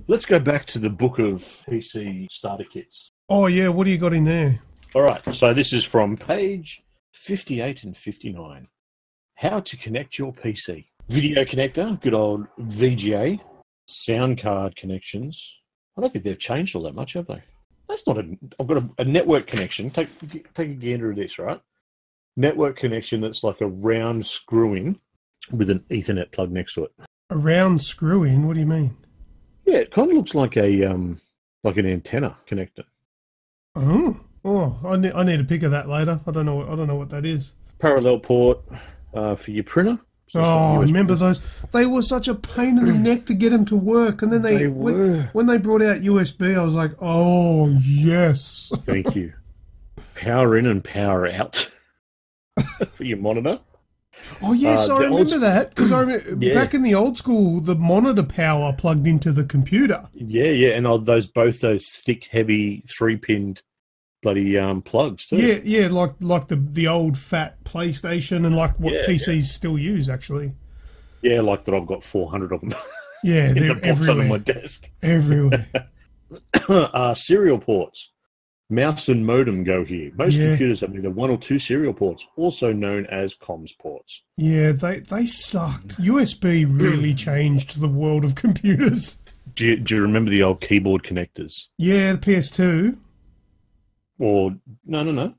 let's go back to the book of PC starter kits. Oh, yeah. What do you got in there? All right. So this is from page 58 and 59. How to connect your PC. Video connector, good old VGA. Sound card connections. I don't think they've changed all that much, have they? That's not I've got a network connection. Take a gander at this, right? Network connection that's like a round screw-in with an Ethernet plug next to it. A round screw-in? What do you mean? Yeah, it kind of looks like an antenna connector. Oh, I need a pic of that later. I don't know what that is. Parallel port for your printer. So I remember those. They were such a pain in the neck to get them to work, and then when they brought out USB, I was like, oh yes. Thank you. Power in and power out for your monitor. Oh yes, I remember that because I remember back in the old school, the monitor power plugged into the computer. Yeah, and both those thick, heavy 3-pinned bloody plugs too. Yeah, like the old fat PlayStation and like what PCs still use actually. Yeah, like that. I've got 400 of them. Yeah, in they're the box everywhere. on my desk. Everywhere. Serial ports. Mouse and modem go here. Most computers have either 1 or 2 serial ports, also known as comms ports. Yeah, they sucked. USB really changed the world of computers. Do you remember the old keyboard connectors? Yeah, the PS2. Or no.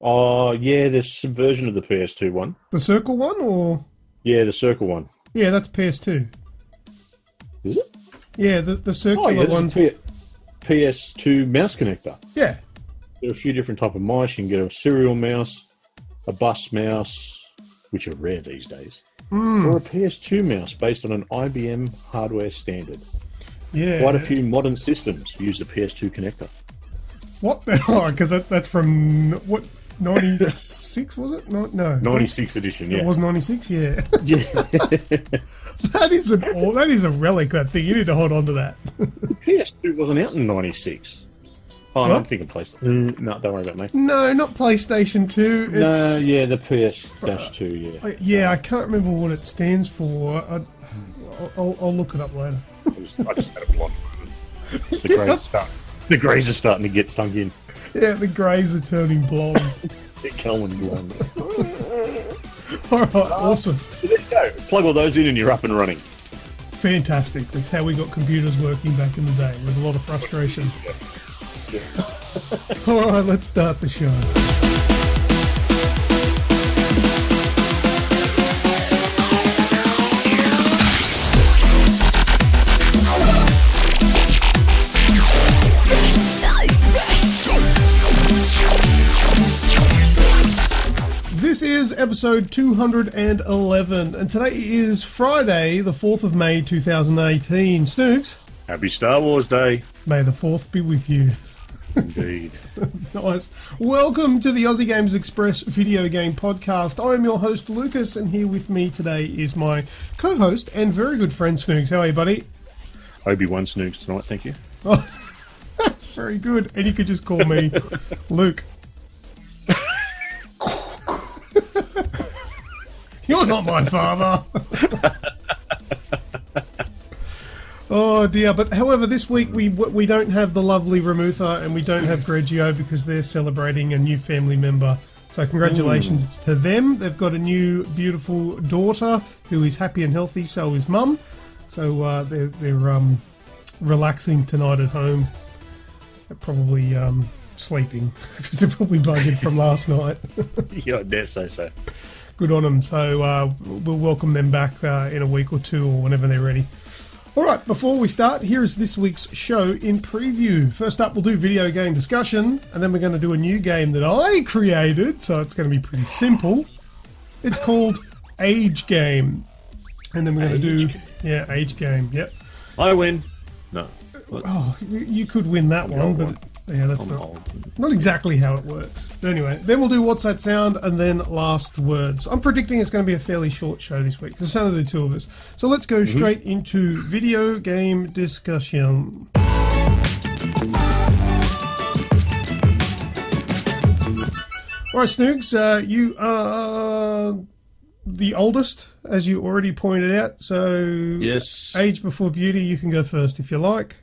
Oh yeah, there's some version of the PS2 one. The circle one, or yeah, the circle one. Yeah, that's PS2. Is it? Yeah, the circular one's PS2 mouse connector. Yeah. There are a few different type of mice. You can get a serial mouse, a bus mouse, which are rare these days, or a PS2 mouse based on an IBM hardware standard. Yeah. Quite a few modern systems use the PS2 connector. What? Oh, because that's from what, 96 was it? No. 96 edition. Yeah. It was 96. Yeah. Yeah. That is a relic. That thing. You need to hold on to that. The PS2 wasn't out in 96. Oh, no, I'm thinking PlayStation. No, don't worry about me. No, not PlayStation 2. No, yeah, the PS-2, yeah. Yeah, I can't remember what it stands for. I'll look it up later. I just had a blonde moment. The greys are starting to get sunk in. Yeah, the greys are turning blonde. They're going blonde. Alright, awesome. So there you go. Plug all those in and you're up and running. Fantastic. That's how we got computers working back in the day, with a lot of frustration. Alright, let's start the show. This is episode 211, and today is Friday, the 4th of May 2018. Snoogs. Happy Star Wars Day. May the 4th be with you. Indeed. Nice. Welcome to the Aussie Games Express video game podcast. I am your host, Lucas, and here with me today is my co-host and very good friend, Snoogs. How are you, buddy? Obi-Wan Snoogs tonight, thank you. Oh, very good. And you could just call me Luke. You're not my father. Oh dear, but however this week we don't have the lovely Remutha and we don't have Grejio because they're celebrating a new family member. So congratulations to them. They've got a new beautiful daughter who is happy and healthy, so is mum. So they're relaxing tonight at home. They're probably sleeping because they're probably buggered from last night. Yeah, I dare say so. Good on them. So we'll welcome them back in a week or two or whenever they're ready. Alright, before we start, here is this week's show in preview. First up, we'll do video game discussion, and then we're going to do a new game that I created, so it's going to be pretty simple. It's called Age Game. And then we're going to do... Yeah, Age Game, yep. I win. No. Oh, you could win that one, but... Yeah, that's not exactly how it works. But anyway, then we'll do What's That Sound and then Last Words. I'm predicting it's going to be a fairly short show this week because it's only the two of us. So let's go straight into video game discussion. Alright, Snoogs, you are the oldest, as you already pointed out. So, yes. Age before beauty, you can go first if you like.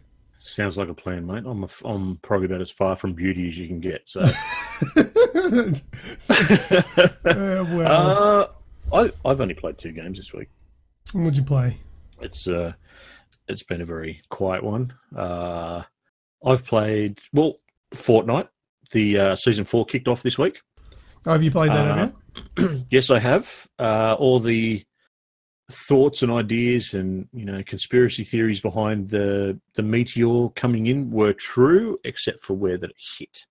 Sounds like a plan, mate. I'm probably about as far from beauty as you can get. So, well, I've only played 2 games this week. what'd you play? It's been a very quiet one. I've played Fortnite. The season 4 kicked off this week. Oh, have you played that? Have you? Yes, I have. All the thoughts and ideas and conspiracy theories behind the meteor coming in were true, except for where that it hit.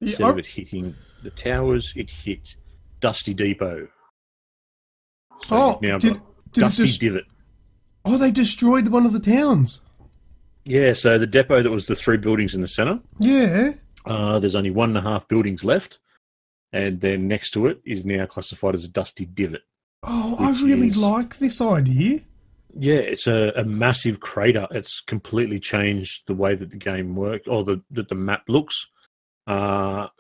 Instead of it hitting the towers, it hit Dusty Depot. So now Dusty Divot. Oh, they destroyed one of the towns. Yeah, so the depot that was the 3 buildings in the centre. Yeah. There's only 1.5 buildings left, and then next to it is now classified as a Dusty Divot. Oh, I really like this idea. Yeah, it's a massive crater. It's completely changed the way that the game works, or that the map looks. And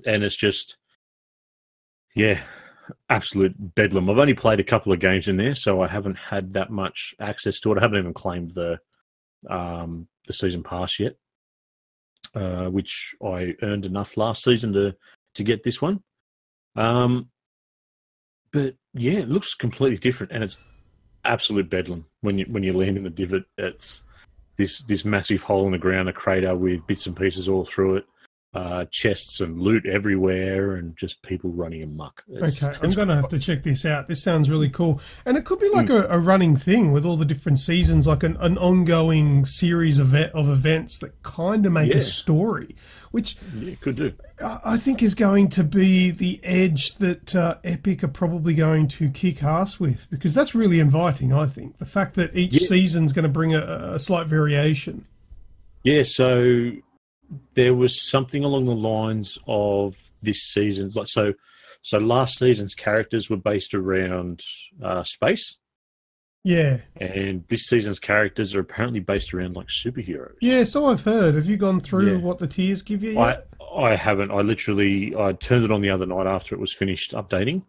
it's just, absolute bedlam. I've only played a couple of games in there, so I haven't had that much access to it. I haven't even claimed the season pass yet, which I earned enough last season to get this one. But yeah, it looks completely different, and it's absolute bedlam when you land in the divot. It's this massive hole in the ground, a crater with bits and pieces all through it, chests and loot everywhere, and just people running amok. I'm going to have to check this out. This sounds really cool, and it could be like a running thing with all the different seasons, like an ongoing series of events that kind of make a story, which it could do. I think is going to be the edge that Epic are probably going to kick ass with, because that's really inviting, I think. The fact that each season's going to bring a slight variation. Yeah, so there was something along the lines of this season. So last season's characters were based around space. Yeah. And this season's characters are apparently based around like superheroes. Yeah, so I've heard. Have you gone through what the tiers give you yet? I haven't. I turned it on the other night after it was finished updating,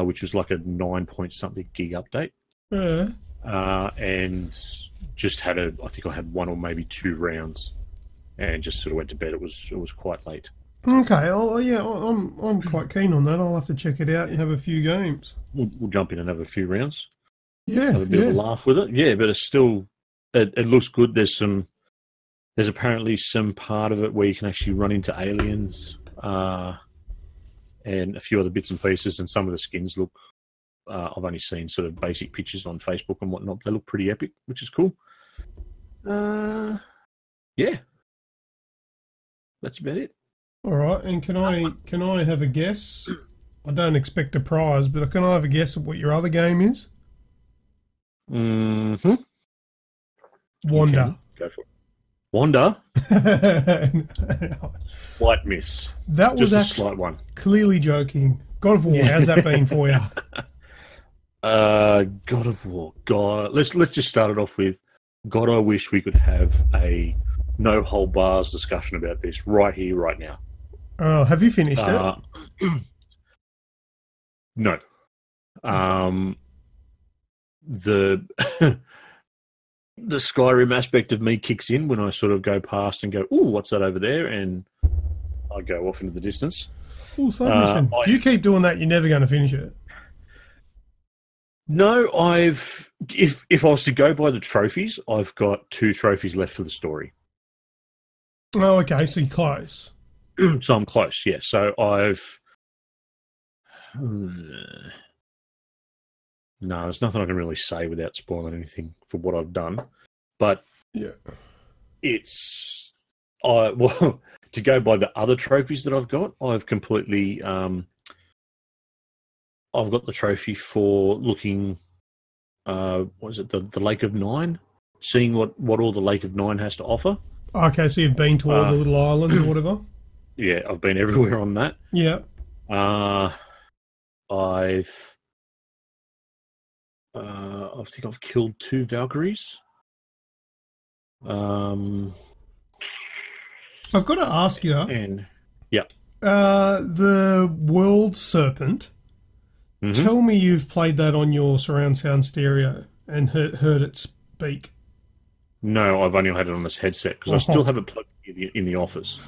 which was like a 9-point-something gig update. Yeah. And just I think I had 1 or maybe 2 rounds, and just sort of went to bed. It was quite late. Okay. Oh yeah, I'm quite keen on that. I'll have to check it out and have a few games. We'll jump in and have a few rounds. Yeah. Have a bit of a laugh with it. Yeah, but it's still it looks good. There's apparently some part of it where you can actually run into aliens, and a few other bits and pieces, and some of the skins look. I've only seen sort of basic pictures on Facebook and whatnot. They look pretty epic, which is cool. Yeah, that's about it. All right, and can I have a guess? I don't expect a prize, but can I have a guess of what your other game is? Mm-hmm. Wanda. Go for it. Wanda? Slight miss. That was just a slight one. Clearly joking. God of War, how's that been for you? God of War. God, let's just start it off with God. I wish we could have a no hold bars discussion about this right here, right now. Oh, have you finished it? No. The the Skyrim aspect of me kicks in when I sort of go past and go, "Ooh, what's that over there?" and I go off into the distance. Oh, submission. If you keep doing that, you're never going to finish it. No, if I was to go by the trophies, I've got 2 trophies left for the story. Oh, okay, so you're close. So I'm close, yeah. So I've... No, there's nothing I can really say without spoiling anything for what I've done. But it's... well, to go by the other trophies that I've got, I've completely... I've got the trophy for looking... what is it? The Lake of Nine? Seeing what all the Lake of Nine has to offer. Okay, so you've been to all the little islands or whatever? Yeah, I've been everywhere on that. Yeah. I think I've killed 2 Valkyries. I've got to ask you. And yeah. The World Serpent. Mm-hmm. Tell me you've played that on your surround sound stereo and heard it speak. No, I've only had it on this headset because I still have it plugged in the office.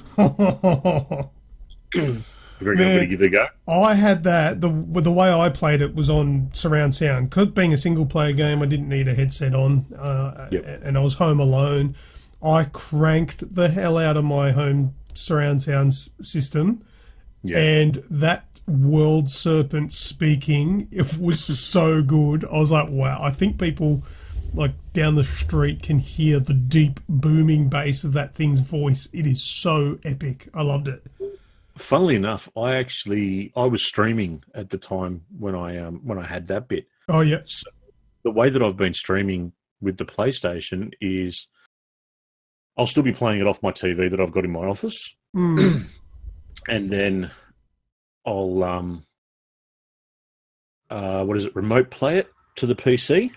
Very good to give it a go. I had that. The way I played it was on surround sound. Being a single player game, I didn't need a headset on, and I was home alone. I cranked the hell out of my home surround sound system, and that World Serpent speaking, it was so good. I was like, wow, I think people like down the street can hear the deep booming bass of that thing's voice. It is so epic. I loved it. Funnily enough, I was streaming at the time when I had that bit. Oh yeah. So the way that I've been streaming with the PlayStation is I'll still be playing it off my TV that I've got in my office, and then I'll remote play it to the PC.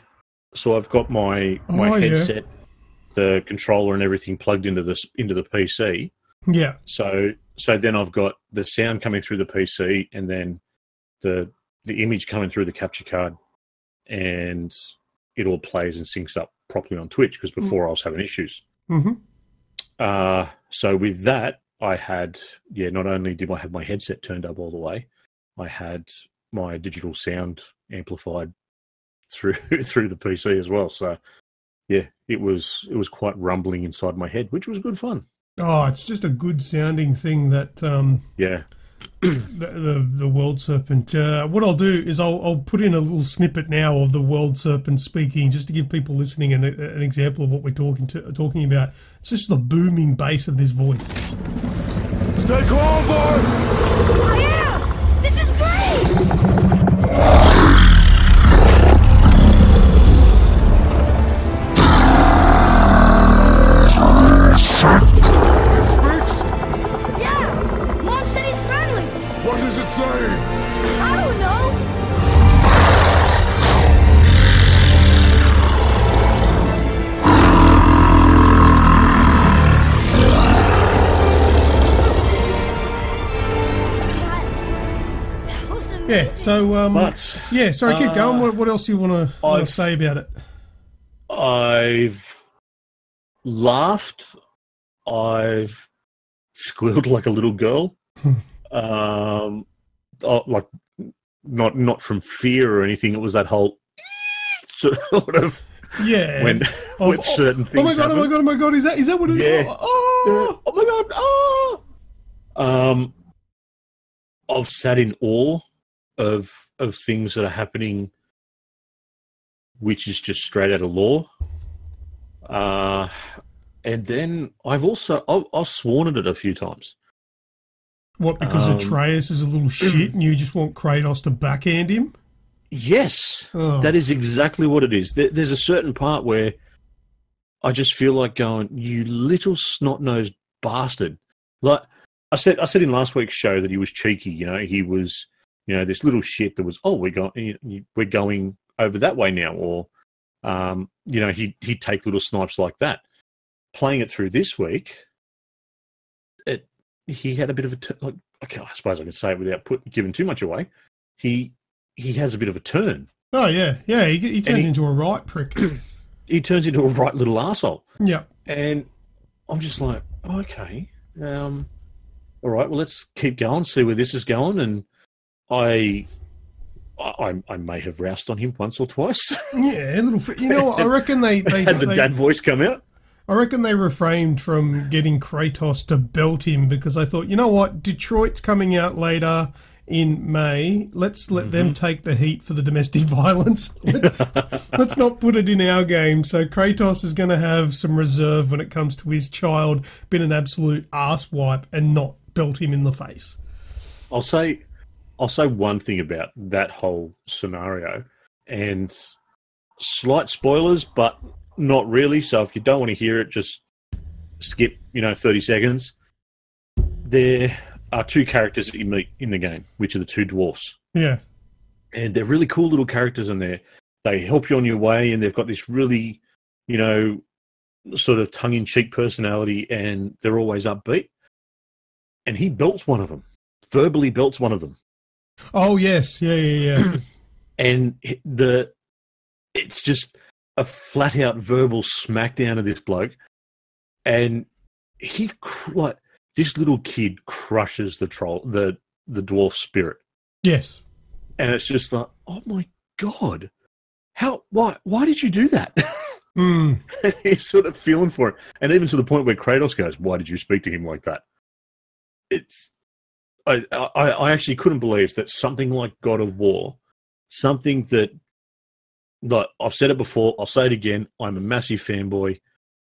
So I've got my headset, the controller, and everything plugged into the PC. Yeah. So then I've got the sound coming through the PC, and then the image coming through the capture card, and it all plays and syncs up properly on Twitch. Because before I was having issues. Mm-hmm. So with that, I had not only did I have my headset turned up all the way, I had my digital sound amplified through the PC as well. So yeah, it was quite rumbling inside my head, which was good fun. Oh, it's just a good sounding thing that the World Serpent. What I'll do is I'll put in a little snippet now of the World Serpent speaking, just to give people listening an example of what we're talking about. It's just the booming bass of this voice. Stay calm, boy! I am! This is great! It speaks? Yeah! Mom said he's friendly! What does it say? I don't know! That was amazing. Yeah. So sorry, keep going. What else do you want to say about it? I've laughed. I've squealed like a little girl. Like not from fear or anything. It was that whole sort of when certain things. Oh my god! Is that what it is? Yeah. Oh my god! Oh. I've sat in awe of things that are happening, which is just straight out of lore. And then I've sworn at it a few times. What, because Atreus is a little shit and you just want Kratos to backhand him? Yes, that is exactly what it is. There's a certain part where I just feel like going, you little snot-nosed bastard. Like I said in last week's show that he was cheeky. You know, he was, this little shit that was, we're going over that way now, or he'd take little snipes like that. Playing it through this week, he had a bit of a I suppose I can say it without giving too much away. He has a bit of a turn. Oh yeah. He turns into a right prick. He turns into a right little arsehole. Yeah. And I'm just like, okay, all right. Well, let's keep going, see where this is going. And I may have roused on him once or twice. Yeah, a little. I reckon they had the dad voice come out. I reckon they refrained from getting Kratos to belt him because I thought, you know what, Detroit's coming out later in May. Let's let them take the heat for the domestic violence. Let's not put it in our game. So Kratos is going to have some reserve when it comes to his child being an absolute arse wipe and not belt him in the face. I'll say one thing about that whole scenario, and slight spoilers, but not really. So if you don't want to hear it, just skip, 30 seconds. There are two characters that you meet in the game, which are the two dwarfs. Yeah. And they're really cool little characters in there. They help you on your way, and they've got this really, sort of tongue-in-cheek personality, and they're always upbeat. And he belts one of them. Verbally belts one of them. Oh, yes. Yeah. And it's just a flat-out verbal smackdown of this bloke, and this little kid crushes the dwarf spirit. Yes. And it's just like, oh my God, why did you do that? He's sort of feeling for it. And even to the point where Kratos goes, why did you speak to him like that? I actually couldn't believe that something like God of War, something that, like I've said it before, I'll say it again, I'm a massive fanboy.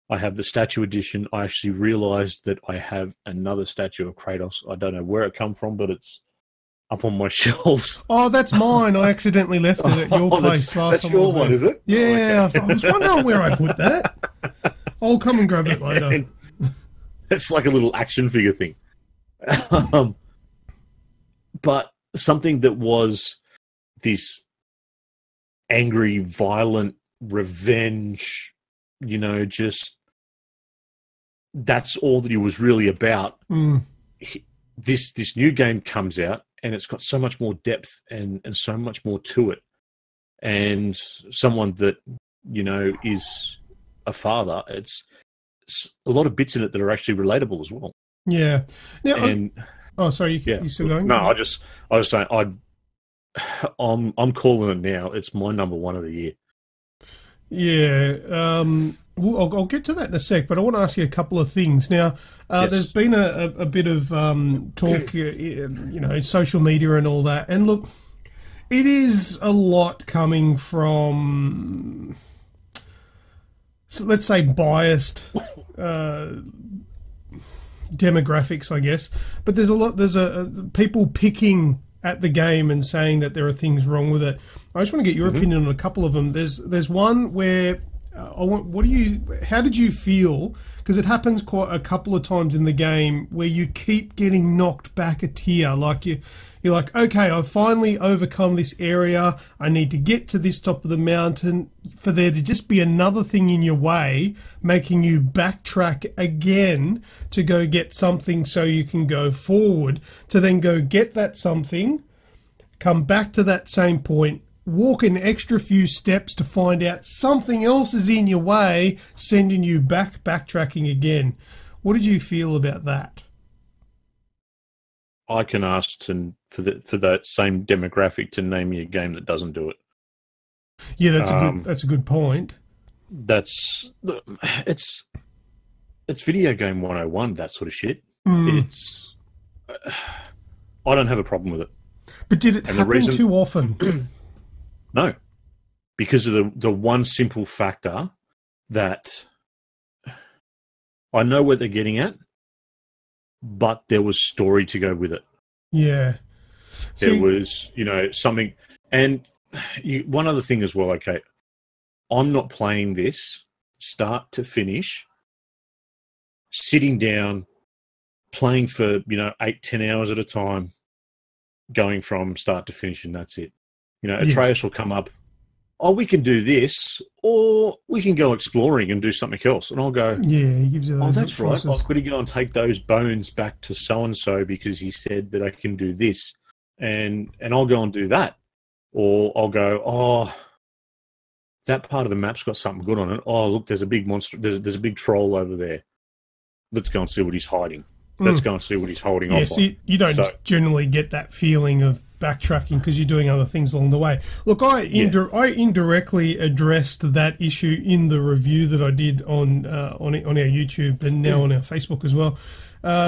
I have the statue edition. I actually realised that I have another statue of Kratos. I don't know where it come from, but it's up on my shelves. Oh, that's mine. I accidentally left it at your place last time. That's your one, is it? Yeah, I was wondering where I put that. I'll come and grab it later. It's like a little action figure thing. But something that was this angry, violent revenge, just that's all that he was really about. This new game comes out, and it's got so much more depth and so much more to it. And someone that, is a father, it's a lot of bits in it that are actually relatable as well. Yeah. Now, sorry, you still going? No, I was saying, I'm calling it now. It's my number one of the year. Yeah. I'll get to that in a sec, but I want to ask you a couple of things. Now, Yes. There's been a bit of talk, social media and all that. And look, it is a lot coming from, let's say, biased demographics, I guess. But there's people picking at the game and saying that there are things wrong with it. I just want to get your opinion on a couple of them. There's one where how did you feel? Because it happens quite a couple of times in the game where you keep getting knocked back a tier. Like you're like, okay, I've finally overcome this area. I need to get to this top of the mountain. For there to just be another thing in your way, making you backtrack again to go get something so you can go forward, to then go get that something, come back to that same point, walk an extra few steps to find out something else is in your way, sending you backtracking again. What did you feel about that? I can ask for that same demographic to name me a game that doesn't do it. Yeah, that's a good point. It's video game 101, that sort of shit. I don't have a problem with it. But did it happen too often? No, because of the one simple factor that I know what they're getting at, but there was story to go with it. Yeah. There was, something. And one other thing as well, okay, I'm not playing this start to finish, sitting down, playing for, 8-10 hours at a time, going from start to finish, and that's it. Atreus will come up, oh, we can do this, or we can go exploring and do something else. And I'll go, yeah, he gives you those oh, that's right. choices. Oh, could he go and take those bones back to so-and-so because he said that I can do this? And I'll go and do that. Or I'll go, oh, that part of the map's got something good on it. Oh, look, there's a big monster. There's a big troll over there. Let's go and see what he's hiding. Let's go and see what he's holding off on. You don't generally get that feeling of backtracking because you're doing other things along the way. Look, I indirectly addressed that issue in the review that I did on our YouTube and now on our Facebook as well,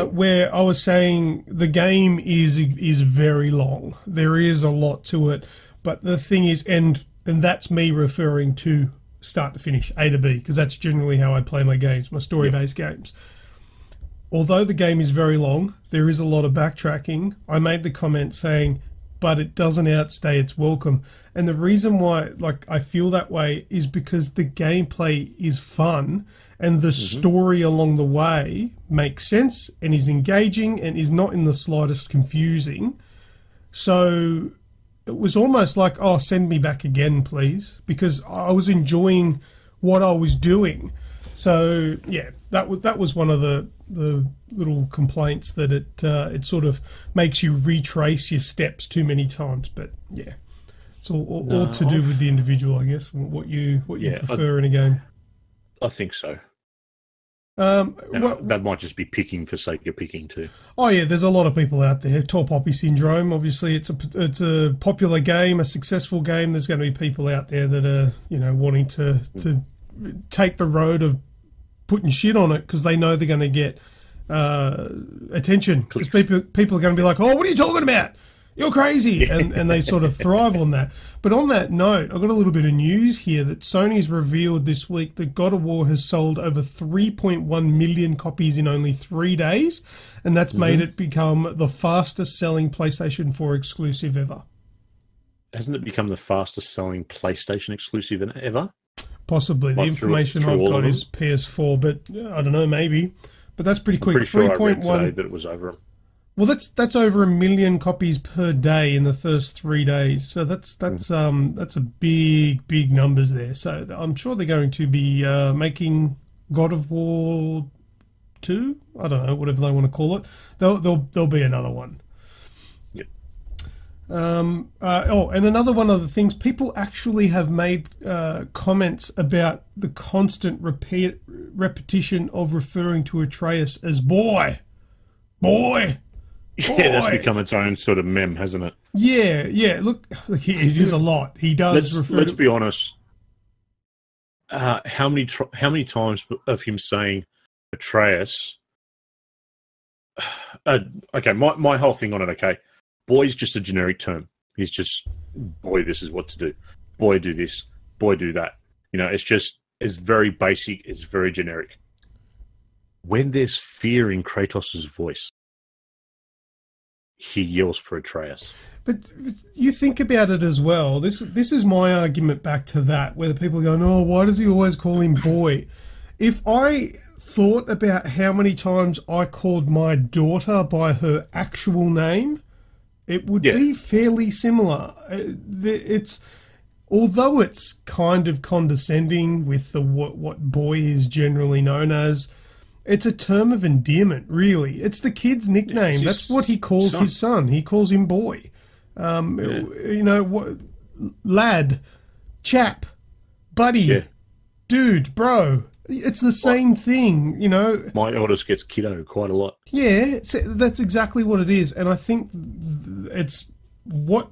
where I was saying the game is very long. There is a lot to it, but the thing is, and that's me referring to start to finish, A to B, because that's generally how I play my games, my story-based games. Although the game is very long, there is a lot of backtracking. I made the comment saying, but it doesn't outstay its welcome. And the reason why I feel that way is because the gameplay is fun and the story along the way makes sense and is engaging and is not in the slightest confusing. So it was almost like, oh, send me back again, please, because I was enjoying what I was doing. So yeah, that was one of the little complaints, that it sort of makes you retrace your steps too many times. But yeah, It's all to do with the individual, I guess. What you prefer in a game. I think so. That might just be picking for sake of picking too. Oh yeah, there's a lot of people out there. Tall Poppy syndrome. Obviously, it's a popular game, a successful game. There's going to be people out there that are wanting to take the road of putting shit on it because they know they're going to get attention. Because people are going to be like, "Oh, what are you talking about? You're crazy," and they sort of thrive on that. But on that note, I've got a little bit of news here that Sony's revealed this week that God of War has sold over 3.1 million copies in only 3 days, and that's made it become the fastest selling PlayStation 4 exclusive ever. Hasn't it become the fastest selling PlayStation exclusive ever? Possibly. The information I've got is PS4, but I don't know, maybe. But that's pretty quick. I'm pretty sure I read today that it was over. Well, that's over 1 million copies per day in the first 3 days. So that's a big numbers there. So I'm sure they're going to be making God of War 2. I don't know, whatever they want to call it. There'll be another one. Yep. And another one of the things, people actually have made comments about the constant repetition of referring to Atreus as boy. Yeah, that's become its own sort of meme, hasn't it? Yeah. Look, it is a lot. He does refer. Let's be honest. How many times of him saying Atreus? Okay, my whole thing on it. Okay, boy's just a generic term. He's just boy. This is what to do. Boy, do this. Boy, do that. It's very basic. It's very generic. When there's fear in Kratos' voice, he yells for Atreus. But you think about it as well. This is my argument back to that, where the people are going, "Oh, why does he always call him boy?" If I thought about how many times I called my daughter by her actual name, it would be fairly similar. Although it's kind of condescending with the what boy is generally known as. It's a term of endearment, really. It's the kid's nickname. That's what he calls his son. He calls him boy. Lad, chap, buddy, dude, bro. It's the same thing, My eldest gets kiddo quite a lot. Yeah, that's exactly what it is. And I think it's what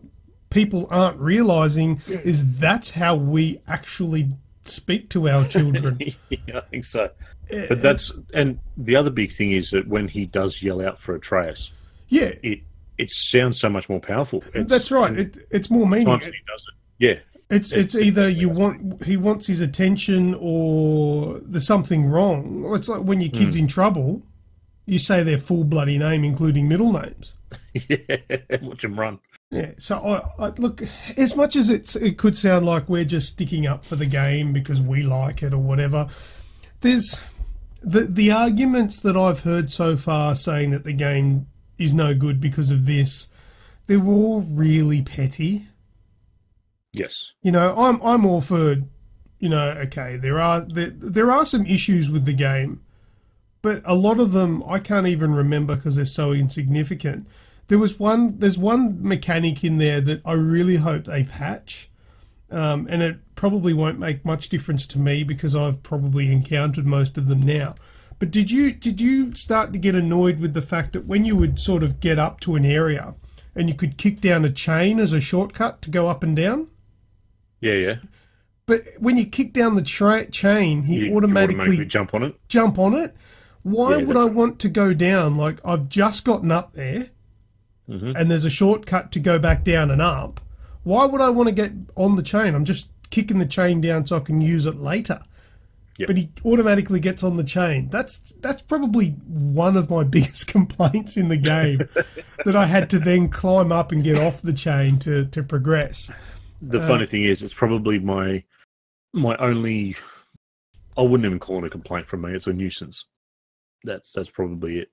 people aren't realising is that's how we actually speak to our children. Yeah, I think so. But and the other big thing is that when he does yell out for Atreus, it sounds so much more powerful. That's right. It's more meaning. He does it. Yeah. It's either he wants his attention or there's something wrong. It's like when your kid's in trouble, you say their full bloody name, including middle names. Yeah, watch him run. Yeah, so I look, as much as it could sound like we're just sticking up for the game because we like it or whatever, there's the arguments that I've heard so far saying that the game is no good because of this, they're all really petty. Yes. I'm all for, okay, there are some issues with the game, but a lot of them I can't even remember because they're so insignificant. There's one mechanic in there that I really hope they patch, and it probably won't make much difference to me because I've probably encountered most of them now. But did you start to get annoyed with the fact that when you would sort of get up to an area and you could kick down a chain as a shortcut to go up and down? Yeah. But when you kick down the chain, he automatically jump on it. Jump on it. Why would I want to go down? Like, I've just gotten up there. And there's a shortcut to go back down and up. Why would I want to get on the chain? I'm just kicking the chain down so I can use it later. Yep. But he automatically gets on the chain. That's probably one of my biggest complaints in the game, that I had to then climb up and get off the chain to progress. The funny thing is, it's probably my only... I wouldn't even call it a complaint from me. It's a nuisance. That's probably it.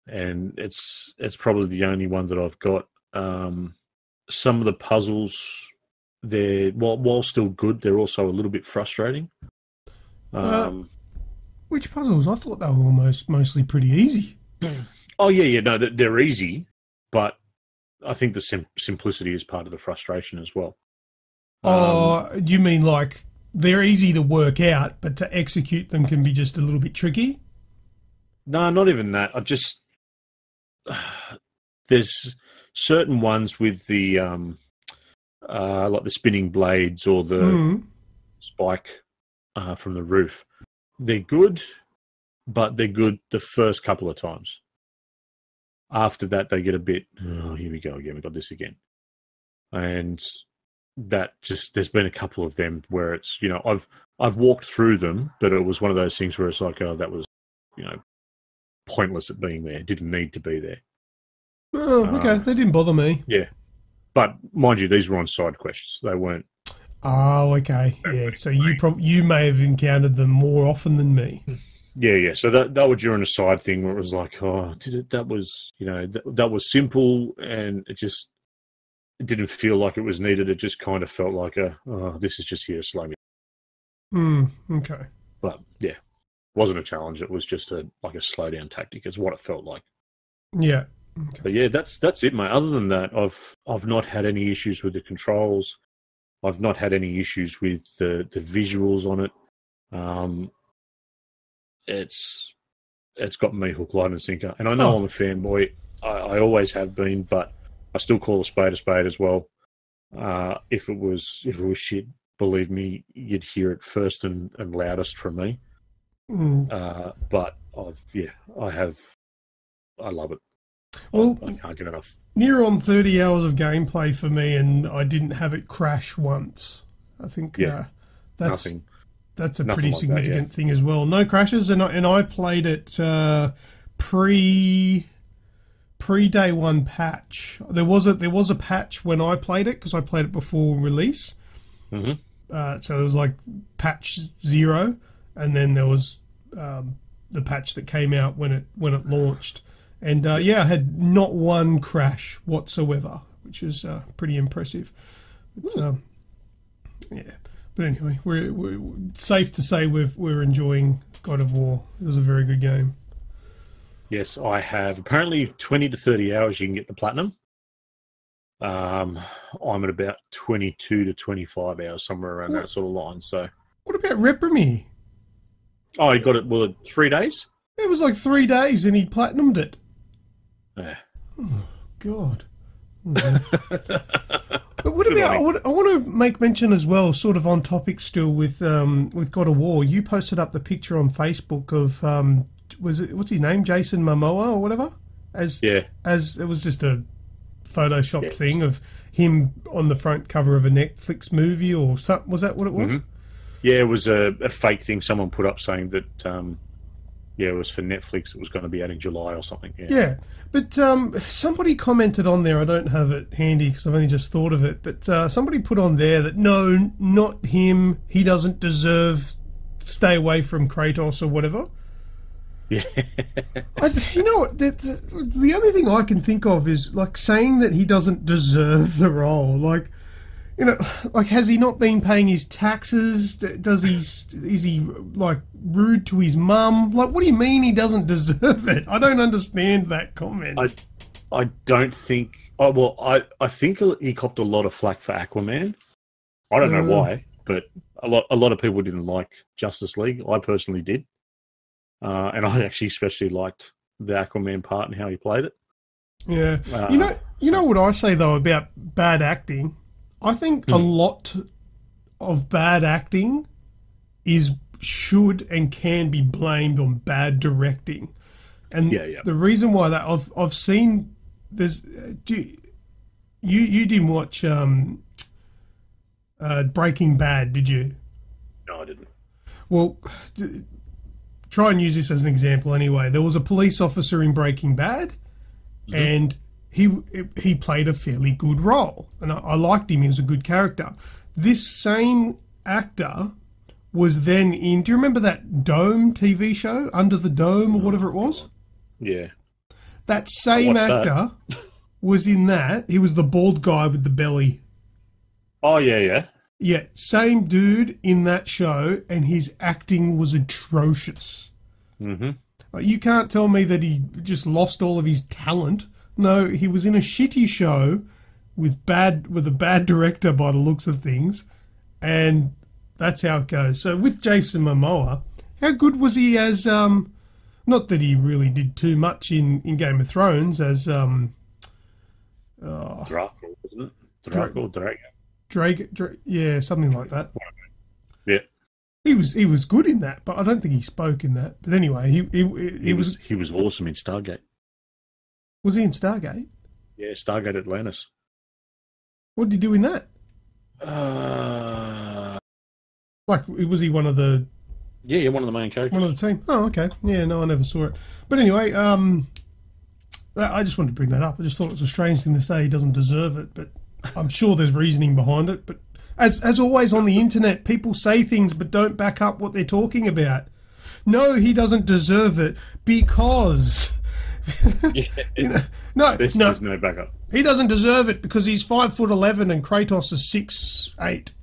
And it's probably the only one that I've got. Some of the puzzles, they're while still good, they're also a little bit frustrating. Which puzzles? I thought they were mostly pretty easy. Oh yeah, no, they're easy, but I think the simplicity is part of the frustration as well. Oh, do you mean like they're easy to work out, but to execute them can be just a little bit tricky? No, not even that. There's certain ones with the like the spinning blades or the spike from the roof. They're good, but they're good the first couple of times. After that, they get a bit, oh, here we go again. We got this again. And that just, there's been a couple of them where it's, I've walked through them, but it was one of those things where it's like, oh, that was, pointless at being there. Didn't need to be there. Oh, okay. They didn't bother me. Yeah. But mind you, these were on side quests. They weren't. Oh, okay. Yeah. So you may have encountered them more often than me. Yeah. So that was during a side thing where it was like, oh, that was, that was simple, and it didn't feel like it was needed. It just kind of felt like this is just here to slow me. Okay. But yeah, wasn't a challenge. It was just a slow down tactic. Is what it felt like. Yeah. Okay. But yeah, that's it, mate. Other than that, I've not had any issues with the controls. I've not had any issues with the visuals on it. It's got me hook, line, and sinker. And I know I'm a fanboy. I always have been, but I still call a spade as well. If it was shit, believe me, you'd hear it first and loudest from me. But I love it. Well, I can't get enough. Near on 30 hours of gameplay for me, and I didn't have it crash once. I think that's a pretty significant thing as well. No crashes, and I played it pre day one patch. There was a patch when I played it because I played it before release. So it was like patch 0, and then there was the patch that came out when it launched. And I had not one crash whatsoever, which is pretty impressive. But, but anyway, we're safe to say we're enjoying God of War. It was a very good game. Yes, I have apparently 20 to 30 hours. You can get the platinum. I'm at about 22 to 25 hours, somewhere around that sort of line. So, what about Remutha? Oh, he got it. Well, 3 days. It was like 3 days, and he platinumed it. Yeah. Oh, God. But what about? I want to make mention as well, sort of on topic still with God of War. You posted up the picture on Facebook of what's his name, Jason Momoa or whatever? As it was just a photoshopped thing of him on the front cover of a Netflix movie or something. Was that what it was? Mm-hmm. Yeah, it was a fake thing someone put up saying that. It was for Netflix. It was going to be out in July or something. Yeah. But somebody commented on there, I don't have it handy because I've only just thought of it, but somebody put on there that, no, not him. He doesn't deserve stay away from Kratos or whatever. Yeah. You know what? The only thing I can think of is, like, saying that he doesn't deserve the role. Like, like, has he not been paying his taxes? Is he like rude to his mum? Like, what do you mean he doesn't deserve it? I don't understand that comment. I don't think. I think he copped a lot of flack for Aquaman. I don't know why, but a lot of people didn't like Justice League. I personally did, and I actually especially liked the Aquaman part and how he played it. Yeah, you know what I say though about bad acting. I think a lot of bad acting should and can be blamed on bad directing, and the reason why that I've seen there's you didn't watch Breaking Bad, did you? No, I didn't. Well, try and use this as an example anyway. There was a police officer in Breaking Bad, and he played a fairly good role, and I liked him. He was a good character. This same actor was then in... Do you remember that Dome TV show, Under the Dome or whatever it was? Yeah. That same actor was in that. He was the bald guy with the belly. Oh, yeah. Yeah, same dude in that show, and his acting was atrocious. Mm-hmm. You can't tell me that he just lost all of his talent. No, he was in a shitty show with a bad director by the looks of things, and that's how it goes. So with Jason Momoa, how good was he as not that he really did too much in Game of Thrones as Draco, wasn't it? Draco. Drake, yeah, something like that. Yeah. He was good in that, but I don't think he spoke in that. But anyway, he was awesome in Stargate. Was he in Stargate? Yeah, Stargate Atlantis. What did he do in that? Like, was he one of the... Yeah, one of the main characters. One of the team. Oh, okay. Yeah, no, I never saw it. But anyway, I just wanted to bring that up. I just thought it was a strange thing to say. He doesn't deserve it, but I'm sure there's reasoning behind it. But as always on the internet, people say things but don't back up what they're talking about. No, he doesn't deserve it because... There's no backup. He doesn't deserve it because he's 5'11" and Kratos is 6'8".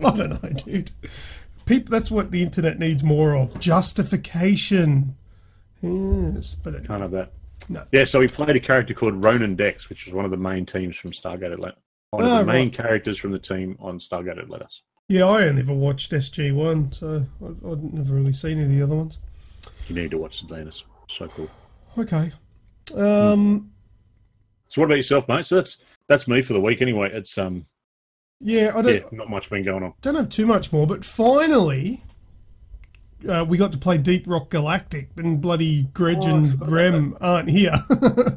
I don't know, dude. That's what the internet needs more of. Justification. Yes, but anyway. Can't have that. No. Yeah, so he played a character called Ronan Dex, which was one of the main teams from Stargate Atlantis. One of the main characters from the team on Stargate Atlantis. Yeah, I only ever watched SG-1, so I'd never really seen any of the other ones. You need to watch Atlantis. So cool. Okay. So what about yourself, mate? So that's me for the week anyway. It's not much been going on. Don't have too much more, but finally we got to play Deep Rock Galactic, and bloody Greg and Rem aren't here.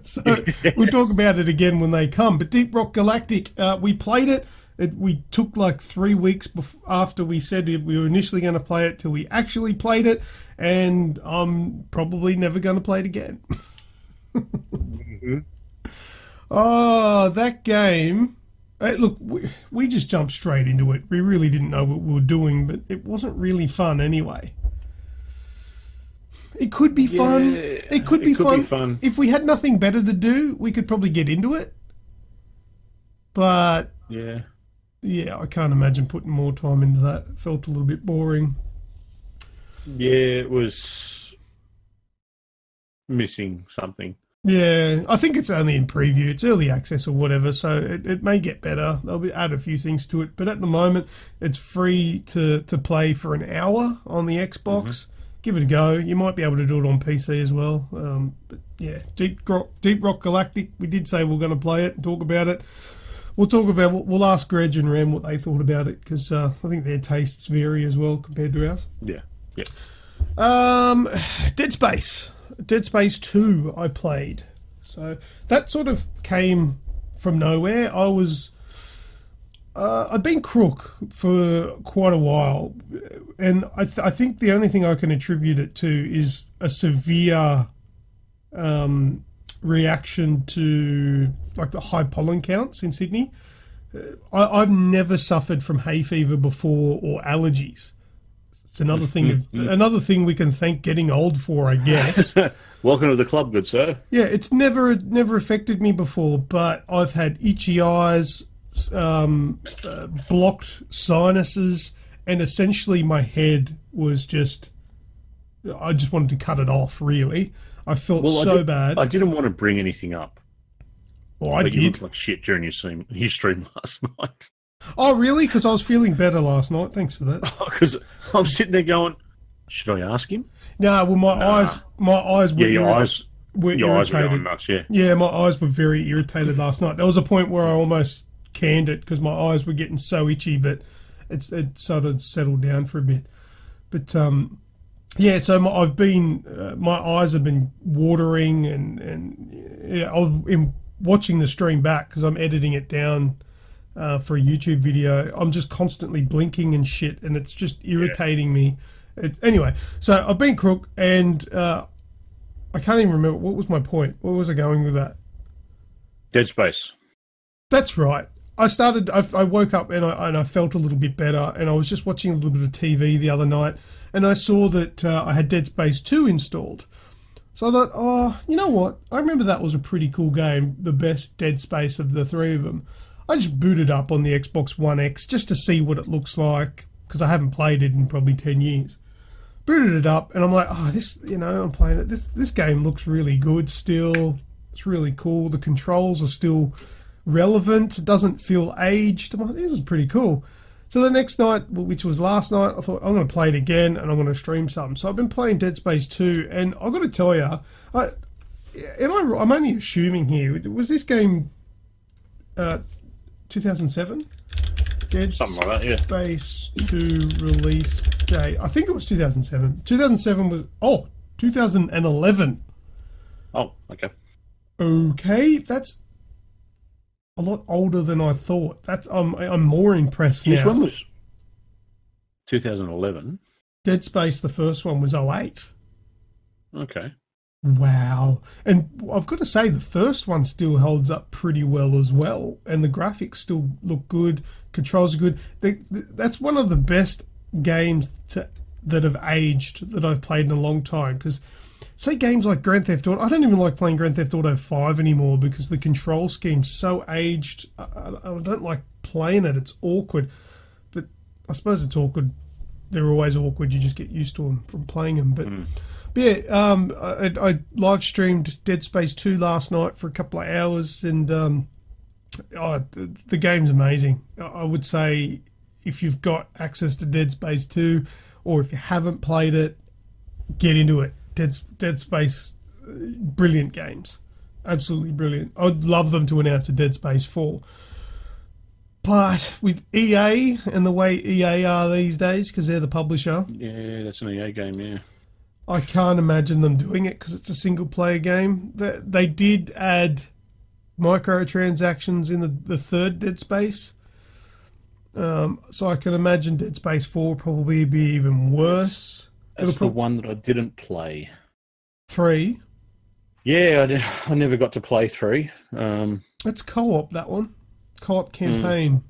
So we'll talk about it again when they come. But Deep Rock Galactic, we played it. We took like 3 weeks after we said we were initially going to play it till we actually played it, and I'm probably never going to play it again. Mm-hmm. Oh, that game. Look, we just jumped straight into it. We really didn't know what we were doing, but it wasn't really fun anyway. It could be fun. It could be fun. If we had nothing better to do, we could probably get into it. But... Yeah, I can't imagine putting more time into that. It felt a little bit boring. Yeah, it was missing something. Yeah, I think it's only in preview. It's early access or whatever, so it may get better. They'll add a few things to it. But at the moment, it's free to play for an hour on the Xbox. Mm-hmm. Give it a go. You might be able to do it on PC as well. But yeah, Deep Rock Galactic, we did say we're going to play it and talk about it. We'll ask Greg and Rem what they thought about it, because I think their tastes vary as well compared to ours. Yeah. Dead Space 2 I played. So that sort of came from nowhere. I've been crook for quite a while, and I think the only thing I can attribute it to is a severe reaction to like the high pollen counts in Sydney. I've never suffered from hay fever before or allergies. It's another thing. Another thing we can thank getting old for, I guess. Welcome to the club, good sir. Yeah, it's never affected me before, but I've had itchy eyes, blocked sinuses, and essentially my head was I just wanted to cut it off, really. I felt bad. I didn't want to bring anything up. Well, I did. You looked like shit during your stream last night. Oh, really? Because I was feeling better last night. Thanks for that. Because I'm sitting there going, should I ask him? No, well, my eyes were your eyes were irritated. going nuts, yeah. Yeah, my eyes were very irritated last night. There was a point where I almost canned it because my eyes were getting so itchy, but it sort of settled down for a bit. But yeah, so my eyes have been watering, and yeah, I'm watching the stream back because I'm editing it down for a YouTube video. I'm just constantly blinking and shit, and it's just irritating me. Anyway, so I've been crook, and I can't even remember what was my point. Where was I going with that? Dead Space. That's right. I woke up and I felt a little bit better, and I was just watching a little bit of TV the other night, and I saw that I had Dead Space 2 installed. So I thought, oh, you know what? I remember that was a pretty cool game, the best Dead Space of the three of them. I just booted up on the Xbox One X just to see what it looks like, because I haven't played it in probably 10 years. booted it up, and I'm like, oh, this, I'm playing it. This game looks really good still. It's really cool. The controls are still relevant. It doesn't feel aged. I'm like, this is pretty cool. So the next night, which was last night, I thought, I'm going to play it again, and I'm going to stream something. So I've been playing Dead Space 2, and I've got to tell you, I'm only assuming here, was this game 2007? Something like that, yeah. Space 2 release date. I think it was 2007. 2007 was... 2011. Oh, okay. Okay, that's a lot older than I thought. I'm more impressed now. This one was 2011. Dead Space, the first one, was 2008. Okay. Wow. And I've got to say, the first one still holds up pretty well as well. And the graphics still look good. Controls are good. That's one of the best games that have aged that I've played in a long time. Because, say, games like Grand Theft Auto, I don't even like playing Grand Theft Auto 5 anymore because the control scheme's so aged. I don't like playing it. It's awkward. But I suppose it's awkward. They're always awkward. You just get used to them from playing them. But... Yeah, I live streamed Dead Space 2 last night for a couple of hours, and the game's amazing. I would say if you've got access to Dead Space 2, or if you haven't played it, get into it. Dead Space, brilliant games. Absolutely brilliant. I'd love them to announce a Dead Space 4. But with EA and the way EA are these days, because they're the publisher... Yeah, that's an EA game, yeah. I can't imagine them doing it because it's a single-player game. They did add microtransactions in the third Dead Space. So I can imagine Dead Space 4 will probably be even worse. That's the one that I didn't play. 3? Yeah, I never got to play 3. It's co-op, that one. Co-op campaign.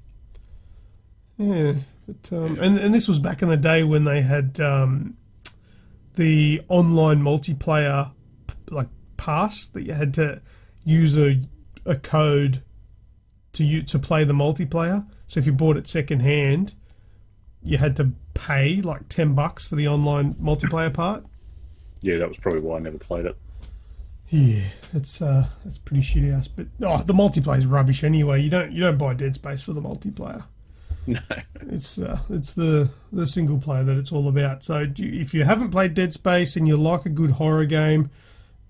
Yeah. But, and this was back in the day when they had... the online multiplayer pass that you had to use a code to play the multiplayer. So if you bought it second hand, you had to pay like $10 for the online multiplayer part. Yeah, that was probably why I never played it. Yeah, that's pretty shitty ass. But the multiplayer's rubbish anyway. You don't buy Dead Space for the multiplayer. No, it's the single player that it's all about. So if you haven't played Dead Space and you like a good horror game,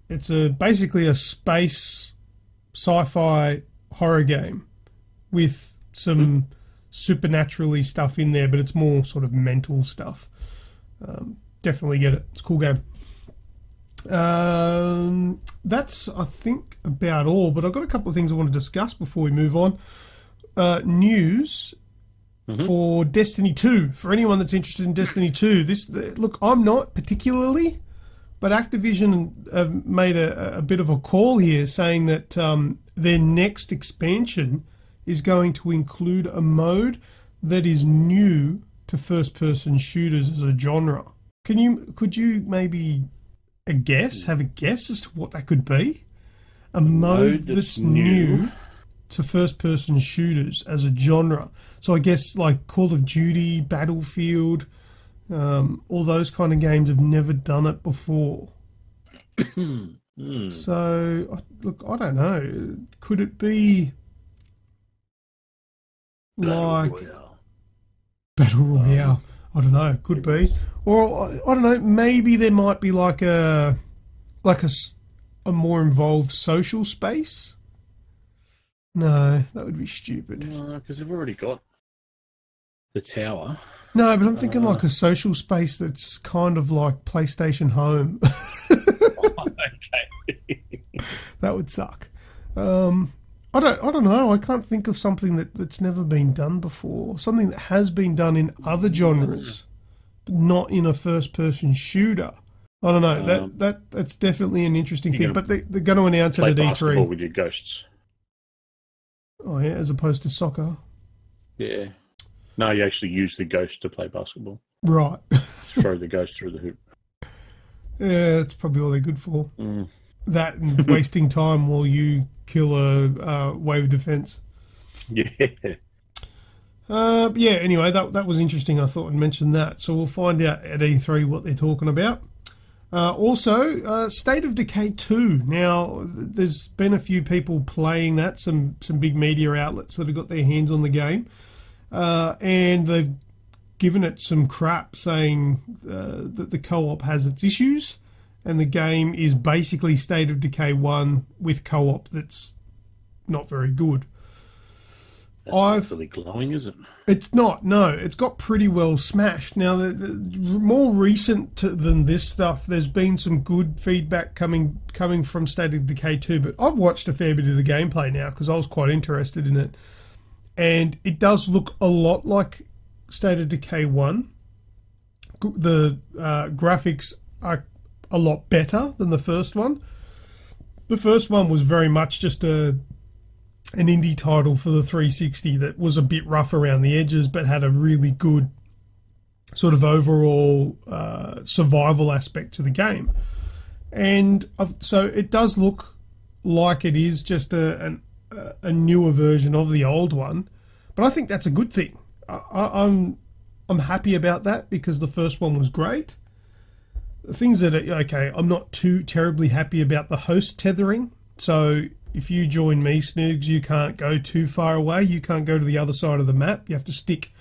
it's basically a space sci-fi horror game with some supernaturally stuff in there, but it's more sort of mental stuff. Definitely get it. It's a cool game. That's, I think, about all. But I've got a couple of things I want to discuss before we move on. News. For Destiny 2, for anyone that's interested in Destiny 2, look, I'm not particularly, but Activision have made a bit of a call here saying that their next expansion is going to include a mode that is new to first-person shooters as a genre. Could you maybe have a guess as to what that could be? A mode that's new to first-person shooters as a genre. So I guess like Call of Duty, Battlefield, all those kind of games have never done it before. So, look, I don't know. Could it be like Battle Royale? I don't know. Could be. Or, I don't know, maybe there might be like a more involved social space. No, that would be stupid. No, because they've already got the tower. No, but I'm thinking like a social space that's kind of like PlayStation Home. Okay. That would suck. I don't know. I can't think of something that's never been done before. Something that has been done in other genres, but not in a first-person shooter. I don't know. That's definitely an interesting thing. But they're going to announce it at E3. Basketball with your ghosts. Oh yeah, as opposed to soccer. Yeah. No, you actually use the ghost to play basketball. Right. Throw the ghost through the hoop. Yeah, that's probably all they're good for. That and wasting time while you kill a wave defense. Yeah. Yeah, anyway, that was interesting. I thought I'd mention that. So we'll find out at E3 what they're talking about. Also, State of Decay 2. Now, there's been a few people playing that, some big media outlets that have got their hands on the game. And they've given it some crap, saying that the co-op has its issues. And the game is basically State of Decay 1 with co-op that's not very good. That's not really glowing, is it? It's not, no. It's got pretty well smashed. Now, the more recent than this stuff, there's been some good feedback coming from State of Decay 2, but I've watched a fair bit of the gameplay now because I was quite interested in it. And it does look a lot like State of Decay 1. The graphics are a lot better than the first one. The first one was very much just an indie title for the 360 that was a bit rough around the edges but had a really good sort of overall survival aspect to the game. And so it does look like it is just a newer version of the old one, but I think that's a good thing. I'm happy about that because the first one was great. The things that are, okay, I'm not too terribly happy about the host tethering. So if you join me, Snoogs, you can't go too far away. You can't go to the other side of the map. You have to stick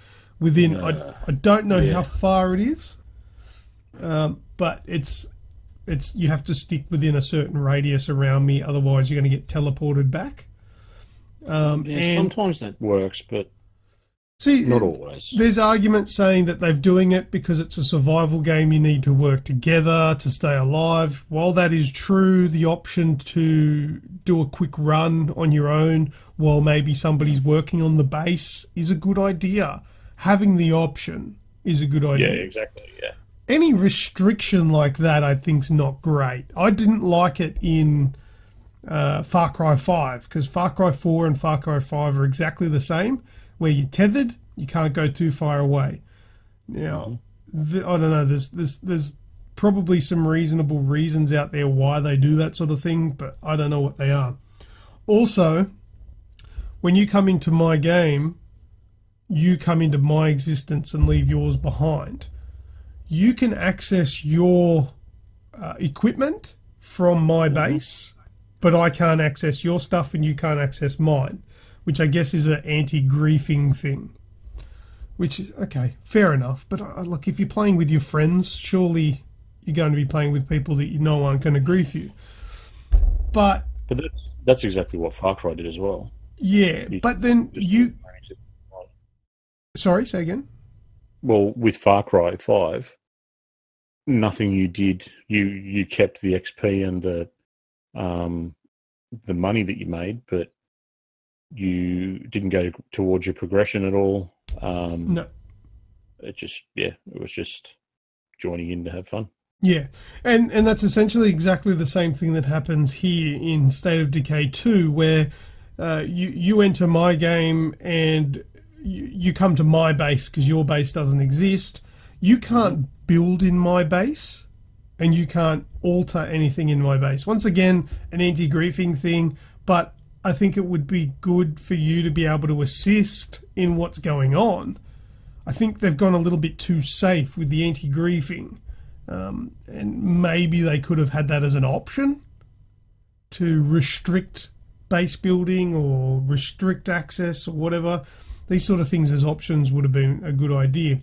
within. I don't know how far it is, but it's you have to stick within a certain radius around me. Otherwise, you're going to get teleported back. And sometimes that works, but see, not always. There's arguments saying that they're doing it because it's a survival game. You need to work together to stay alive. While that is true, the option to do a quick run on your own while maybe somebody's working on the base is a good idea. Having the option is a good idea. Yeah, exactly, yeah. Any restriction like that, I think, is not great. I didn't like it in Far Cry 5 because Far Cry 4 and Far Cry 5 are exactly the same. Where you're tethered, you can't go too far away. Now, I don't know. There's probably some reasonable reasons out there why they do that sort of thing, but I don't know what they are. Also, when you come into my game, you come into my existence and leave yours behind. You can access your equipment from my base, but I can't access your stuff and you can't access mine, which I guess is an anti-griefing thing. Which is, okay, fair enough. But look, if you're playing with your friends, surely you're going to be playing with people that you know aren't going to grief you. But that's exactly what Far Cry did as well. Yeah, but then you... Sorry, say again? Well, with Far Cry 5, nothing you did, you kept the XP and the money that you made, but you didn't go towards your progression at all. No. It was just joining in to have fun. Yeah, and that's essentially exactly the same thing that happens here in State of Decay 2, where you enter my game and you come to my base because your base doesn't exist. You can't build in my base, and you can't alter anything in my base. Once again, an anti-griefing thing, but I think it would be good for you to be able to assist in what's going on. I think they've gone a little bit too safe with the anti-griefing. And maybe they could have had that as an option to restrict base building or restrict access or whatever. These sort of things as options would have been a good idea.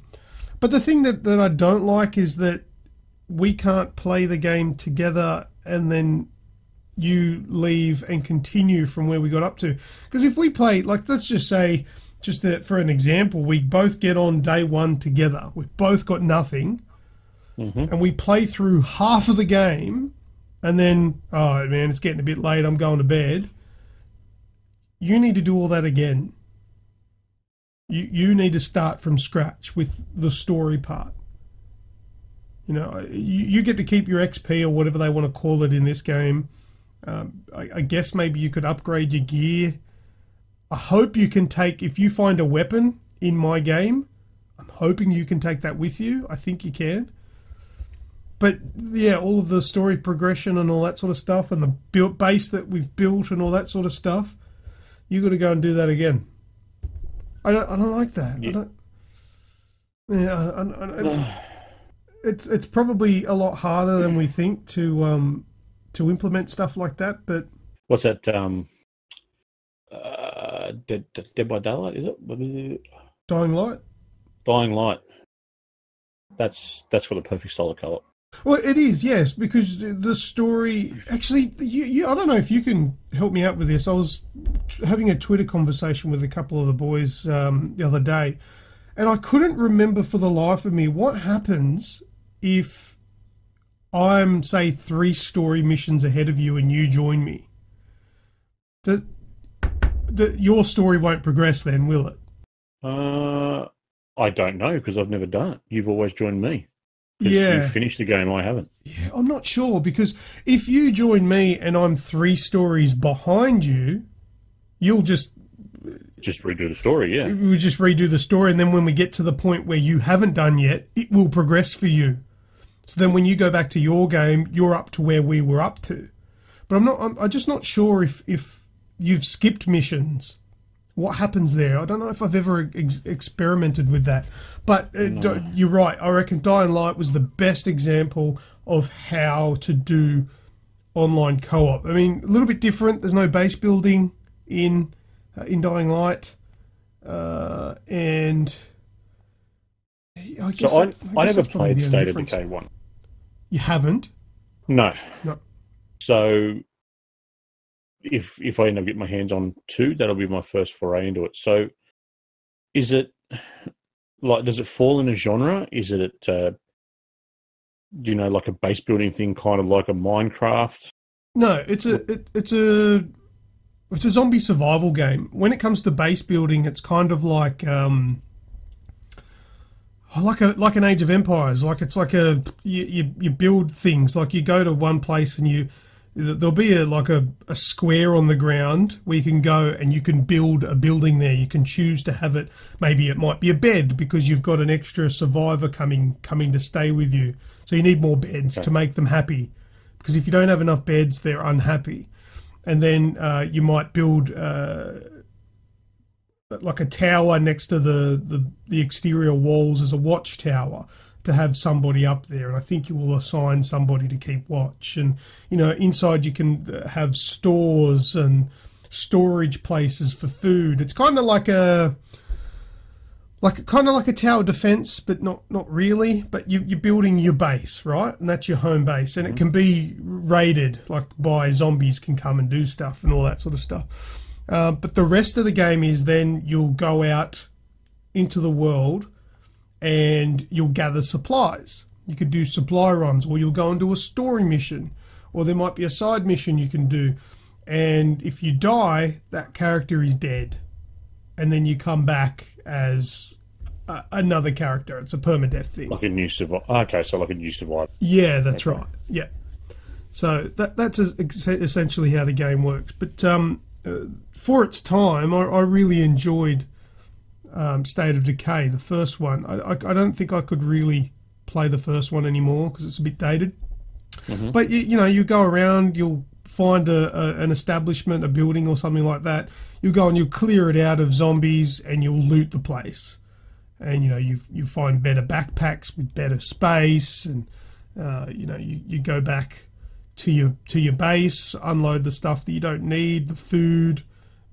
But the thing that I don't like is that we can't play the game together and then you leave and continue from where we got up to. Because if we play, like, let's just say, just that for an example, we both get on day one together. We've both got nothing. And we play through half of the game and then, oh man, it's getting a bit late, I'm going to bed. You need to do all that again. You need to start from scratch with the story part. You know, you get to keep your XP or whatever they want to call it in this game. I guess maybe you could upgrade your gear. I hope you can take, if you find a weapon in my game, I'm hoping you can take that with you. I think you can. But yeah, all of the story progression and all that sort of stuff and the base that we've built and all that sort of stuff, you've got to go and do that again. I don't like that. Yeah. I don't. Yeah, it's probably a lot harder than we think to implement stuff like that. But What's that? Dead by Daylight, is it? Dying Light. Dying Light. That's got the perfect style of co-op. Well, it is, yes, because the story... Actually, I don't know if you can help me out with this. I was having a Twitter conversation with a couple of the boys the other day, and I couldn't remember for the life of me what happens if I'm, say, 3 story missions ahead of you and you join me. Your story won't progress then, will it? I don't know, because I've never done it. You've always joined me. Yeah. You've finished the game, I haven't. Yeah, I'm not sure, because if you join me and I'm 3 stories behind you, you'll just redo the story, yeah. We'll just redo the story, and then when we get to the point where you haven't done yet, it will progress for you. So then when you go back to your game, you're up to where we were up to. But I'm just not sure if you've skipped missions. What happens there? I don't know if I've ever experimented with that. But No. You're right. I reckon Dying Light was the best example of how to do online co-op. I mean, a little bit different. There's no base building in Dying Light. And I guess I never that's probably played the only State of difference. Decay 1. You haven't? No. No. So if I end up getting my hands on 2, that'll be my first foray into it. So is it like, does it fall in a genre? Is it like a base building thing, kind of like a Minecraft? No, it's a zombie survival game. When it comes to base building, it's kind of like an Age of Empires. You build things. Like you go to one place and there'll be a square on the ground where you can go and you can build a building there. You can choose to have it. Maybe it might be a bed because you've got an extra survivor coming to stay with you. So you need more beds to make them happy. Because if you don't have enough beds, they're unhappy. And then you might build like a tower next to the exterior walls as a watchtower to have somebody up there, and I think you will assign somebody to keep watch. And inside you can have stores and storage places for food. It's kind of like a tower defense, but not really. But you're building your base, right? And that's your home base, and it can be raided, like by zombies can come and do stuff and all that sort of stuff. But the rest of the game is then you'll go out into the world and you'll gather supplies. You could do supply runs, or you'll go and do a story mission, or there might be a side mission you can do. And if you die, that character is dead. And then you come back as another character. It's a permadeath thing. Like a new survivor. Okay, so like a new survivor. Yeah, that's right. Yeah. So that's essentially how the game works. But for its time, I really enjoyed State of Decay, the first one. I don't think I could really play the first one anymore because it's a bit dated. Mm-hmm. But you go around, you'll find an establishment, a building or something like that. You'll go and you'll clear it out of zombies and you'll loot the place. And you find better backpacks with better space, and you go back to your base, unload the stuff that you don't need, the food,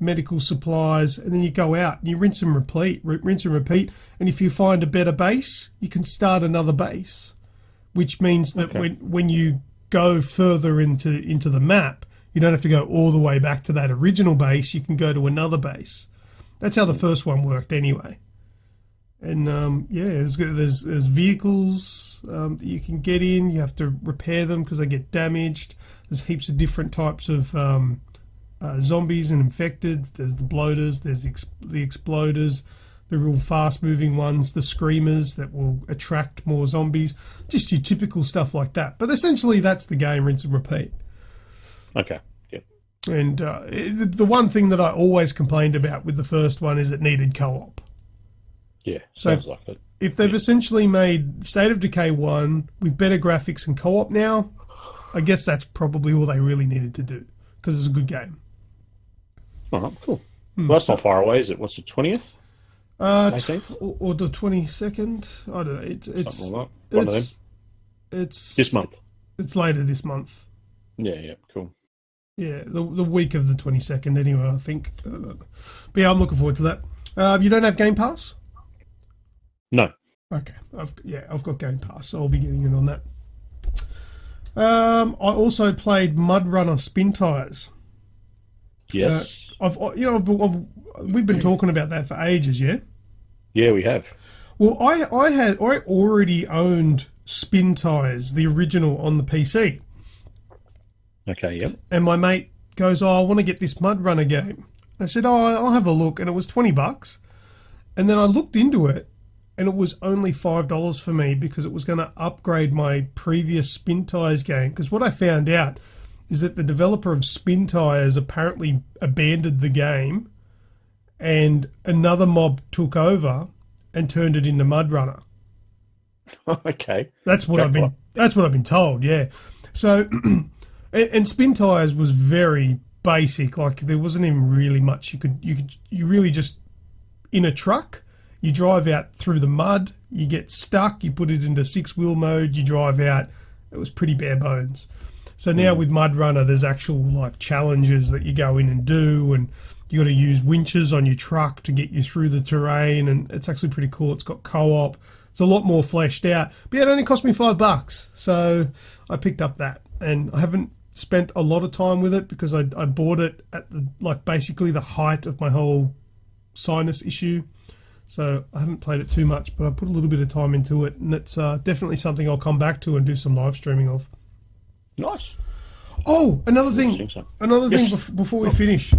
medical supplies, and then you go out and you rinse and repeat. And if you find a better base, you can start another base, which means that when you go further into the map, you don't have to go all the way back to that original base. You can go to another base. That's how the first one worked anyway. And there's vehicles that you can get in. You have to repair them because they get damaged. There's heaps of different types of zombies and infected. There's the bloaters, there's the exploders, the real fast-moving ones, the screamers that will attract more zombies. Just your typical stuff like that. But essentially, that's the game, rinse and repeat. Okay, yeah. And the one thing that I always complained about with the first one is it needed co-op. Yeah, sounds like it. If they've essentially made State of Decay 1 with better graphics and co-op now, I guess that's probably all they really needed to do, because it's a good game. All right, cool. Well, that's not far away, is it? What's the 20th? Or the 22nd. I don't know. It's something like that. One of them. It's This month. It's later this month. Yeah, cool. Yeah, the week of the 22nd. Anyway, I think. But yeah, I'm looking forward to that. You don't have Game Pass? No. Okay. I've got Game Pass, so I'll be getting in on that. I also played Mud Runner Spin Tires. Yes. We've been talking about that for ages, yeah? Yeah, we have. Well, I already owned Spin Tires, the original, on the PC. Okay, yep. And my mate goes, I want to get this Mud Runner game. I said, I'll have a look. And it was $20. And then I looked into it, and it was only $5 for me because it was going to upgrade my previous Spin Tires game. Because what I found out is that the developer of Spin Tires apparently abandoned the game, and another mob took over and turned it into Mud Runner. Okay. That's what I've been told, yeah. So and Spin Tires was very basic. Like, there wasn't even really much you really just, in a truck, you drive out through the mud, you get stuck, you put it into 6-wheel mode, you drive out. It was pretty bare bones. So now with Mud Runner, there's actual like challenges that you go in and do, and you got to use winches on your truck to get you through the terrain, and it's actually pretty cool. It's got co-op. It's a lot more fleshed out. But yeah, it only cost me $5, so I picked up that, and I haven't spent a lot of time with it because I bought it at basically the height of my whole sinus issue. So I haven't played it too much, but I put a little bit of time into it, and it's definitely something I'll come back to and do some live streaming of. Nice. Oh, another thing Yes. before we finish.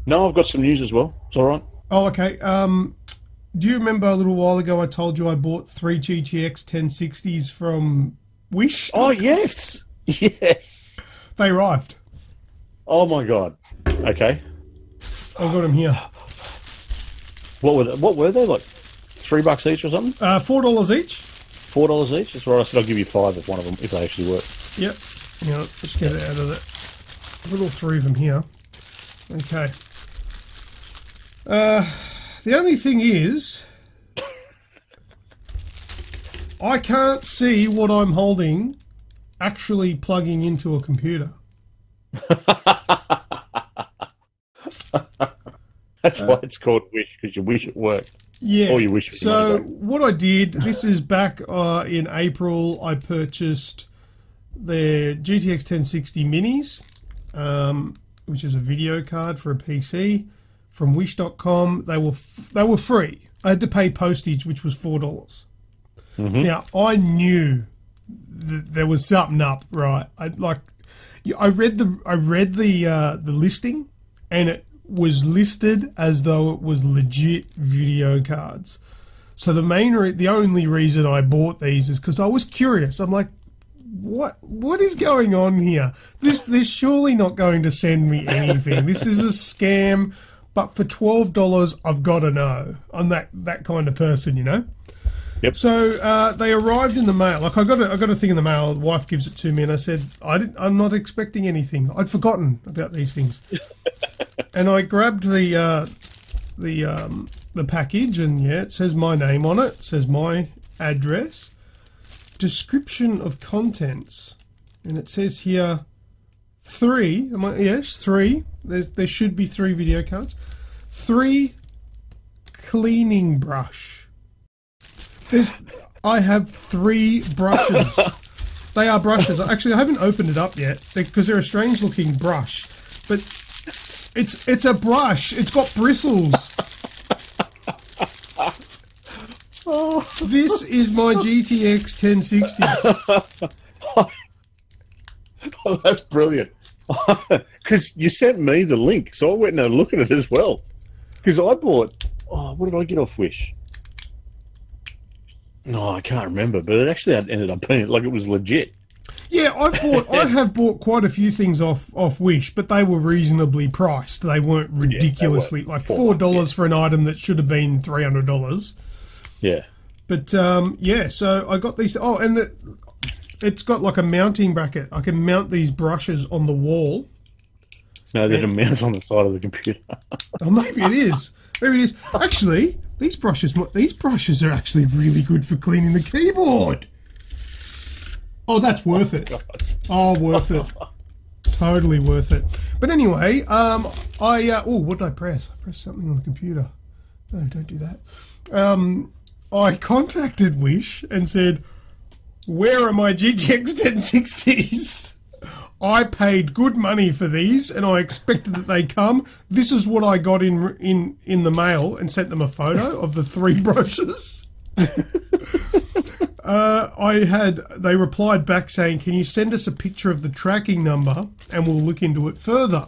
No, I've got some news as well. It's all right. Oh, okay. Do you remember a little while ago I told you I bought 3 GTX 1060s from Wish? Oh, yes. Yes. They arrived. Oh, my God. Okay. I got them here. What were they? Like $3 each or something? $4 each. $4 each? That's right. I said I'll give you 5 if one of them, if they actually work. Yep. You know, let's get it out of it. I've got all 3 of them here. Okay. The only thing is, I can't see what I'm holding actually plugging into a computer. That's why it's called Wish, because you wish it worked. Yeah. Or you wish it So worked. what I did, this is back in April, I purchased the GTX 1060 Minis, which is a video card for a PC, from Wish.com. They were free. I had to pay postage, which was $4. Mm-hmm. Now, I knew that there was something up, right? I read the listing, and it was listed as though it was legit video cards. So the only reason I bought these is because I was curious. I'm like, what is going on here? This surely not going to send me anything. This is a scam. But for $12, I've got to know. I'm that kind of person, you know. Yep. So they arrived in the mail. Like I got a thing in the mail. The wife gives it to me, and I said, I'm not expecting anything. I'd forgotten about these things. And I grabbed the package, and yeah, it says my name on it. It says my address, description of contents, and it says here 3. Yes, 3. There should be 3 video cards. 3 cleaning brush. I have 3 brushes. They are brushes. Actually, I haven't opened it up yet because they're a strange looking brush. But it's a brush. It's got bristles. This is my GTX 1060. Oh, that's brilliant. Because you sent me the link, so I went and had a look at it as well. Because I bought... Oh, what did I get off Wish? No, I can't remember, but it actually ended up being like it was legit. Yeah, I have bought quite a few things off Wish, but they were reasonably priced. They weren't ridiculously... They were like $4 for an item that should have been $300. Yeah. But, yeah, so I got these... Oh, and it's got like a mounting bracket. I can mount these brushes on the wall. No, they're the mouse on the side of the computer. Oh, maybe it is. Maybe it is. Actually, these brushes are actually really good for cleaning the keyboard. Oh, that's worth it. God. Oh, worth it. Totally worth it. But anyway, what did I press? I pressed something on the computer. No, don't do that. I contacted Wish and said, where are my GTX 1060s? I paid good money for these, and I expected that they come. This is what I got in the mail, and sent them a photo of the 3 brushes. They replied back saying, can you send us a picture of the tracking number, and we'll look into it further.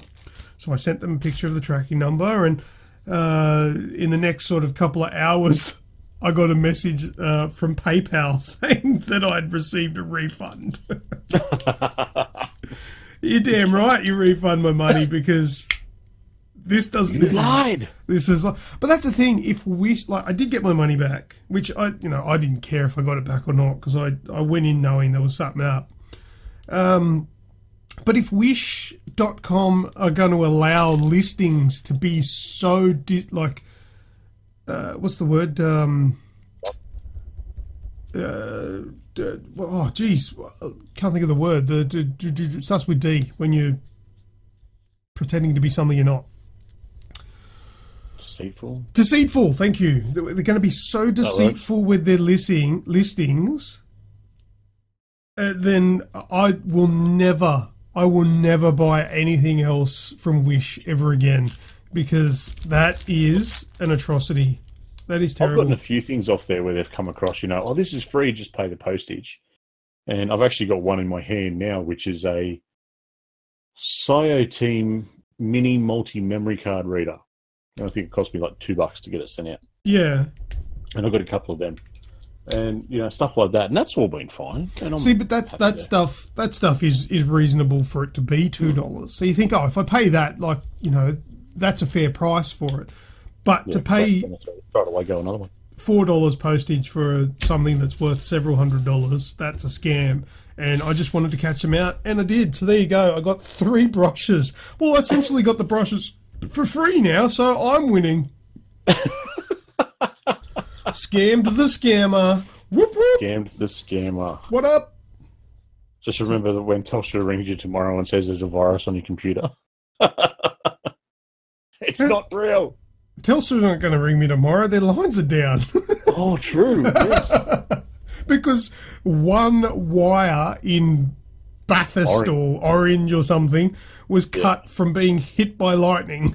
So I sent them a picture of the tracking number, and in the next sort of couple of hours, I got a message from PayPal saying that I'd received a refund. You're damn right you refund my money, because this doesn't... You lied! This is like... But that's the thing, if Wish... Like, I did get my money back, which I didn't care if I got it back or not, because I went in knowing there was something up. But if Wish.com are going to allow listings to be so... what's the word? Oh, geez. Can't think of the word. It starts with D, when you're pretending to be something you're not. Deceitful? Deceitful, thank you. They're going to be so deceitful with their listings, then I will never buy anything else from Wish ever again, because that is an atrocity. That is terrible. I've gotten a few things off there where they've come across, this is free, just pay the postage. And I've actually got one in my hand now, which is a Scio Team mini multi-memory card reader. And I think it cost me like $2 to get it sent out. Yeah. And I've got a couple of them. And, stuff like that. And that's all been fine. And see, but that stuff is reasonable for it to be $2. So you think, if I pay that, that's a fair price for it. But to pay right away, go another one. $4 postage for something that's worth several $100s, that's a scam. And I just wanted to catch them out, and I did. So there you go. I got 3 brushes. Well, I essentially got the brushes for free now, so I'm winning. Scammed the scammer. Whoop, whoop. Scammed the scammer. What up? Just remember that when Telstra rings you tomorrow and says there's a virus on your computer, it's not real. Telstra's not going to ring me tomorrow. Their lines are down. Oh, true. Yes. Because one wire in Bathurst or Orange or something was cut from being hit by lightning.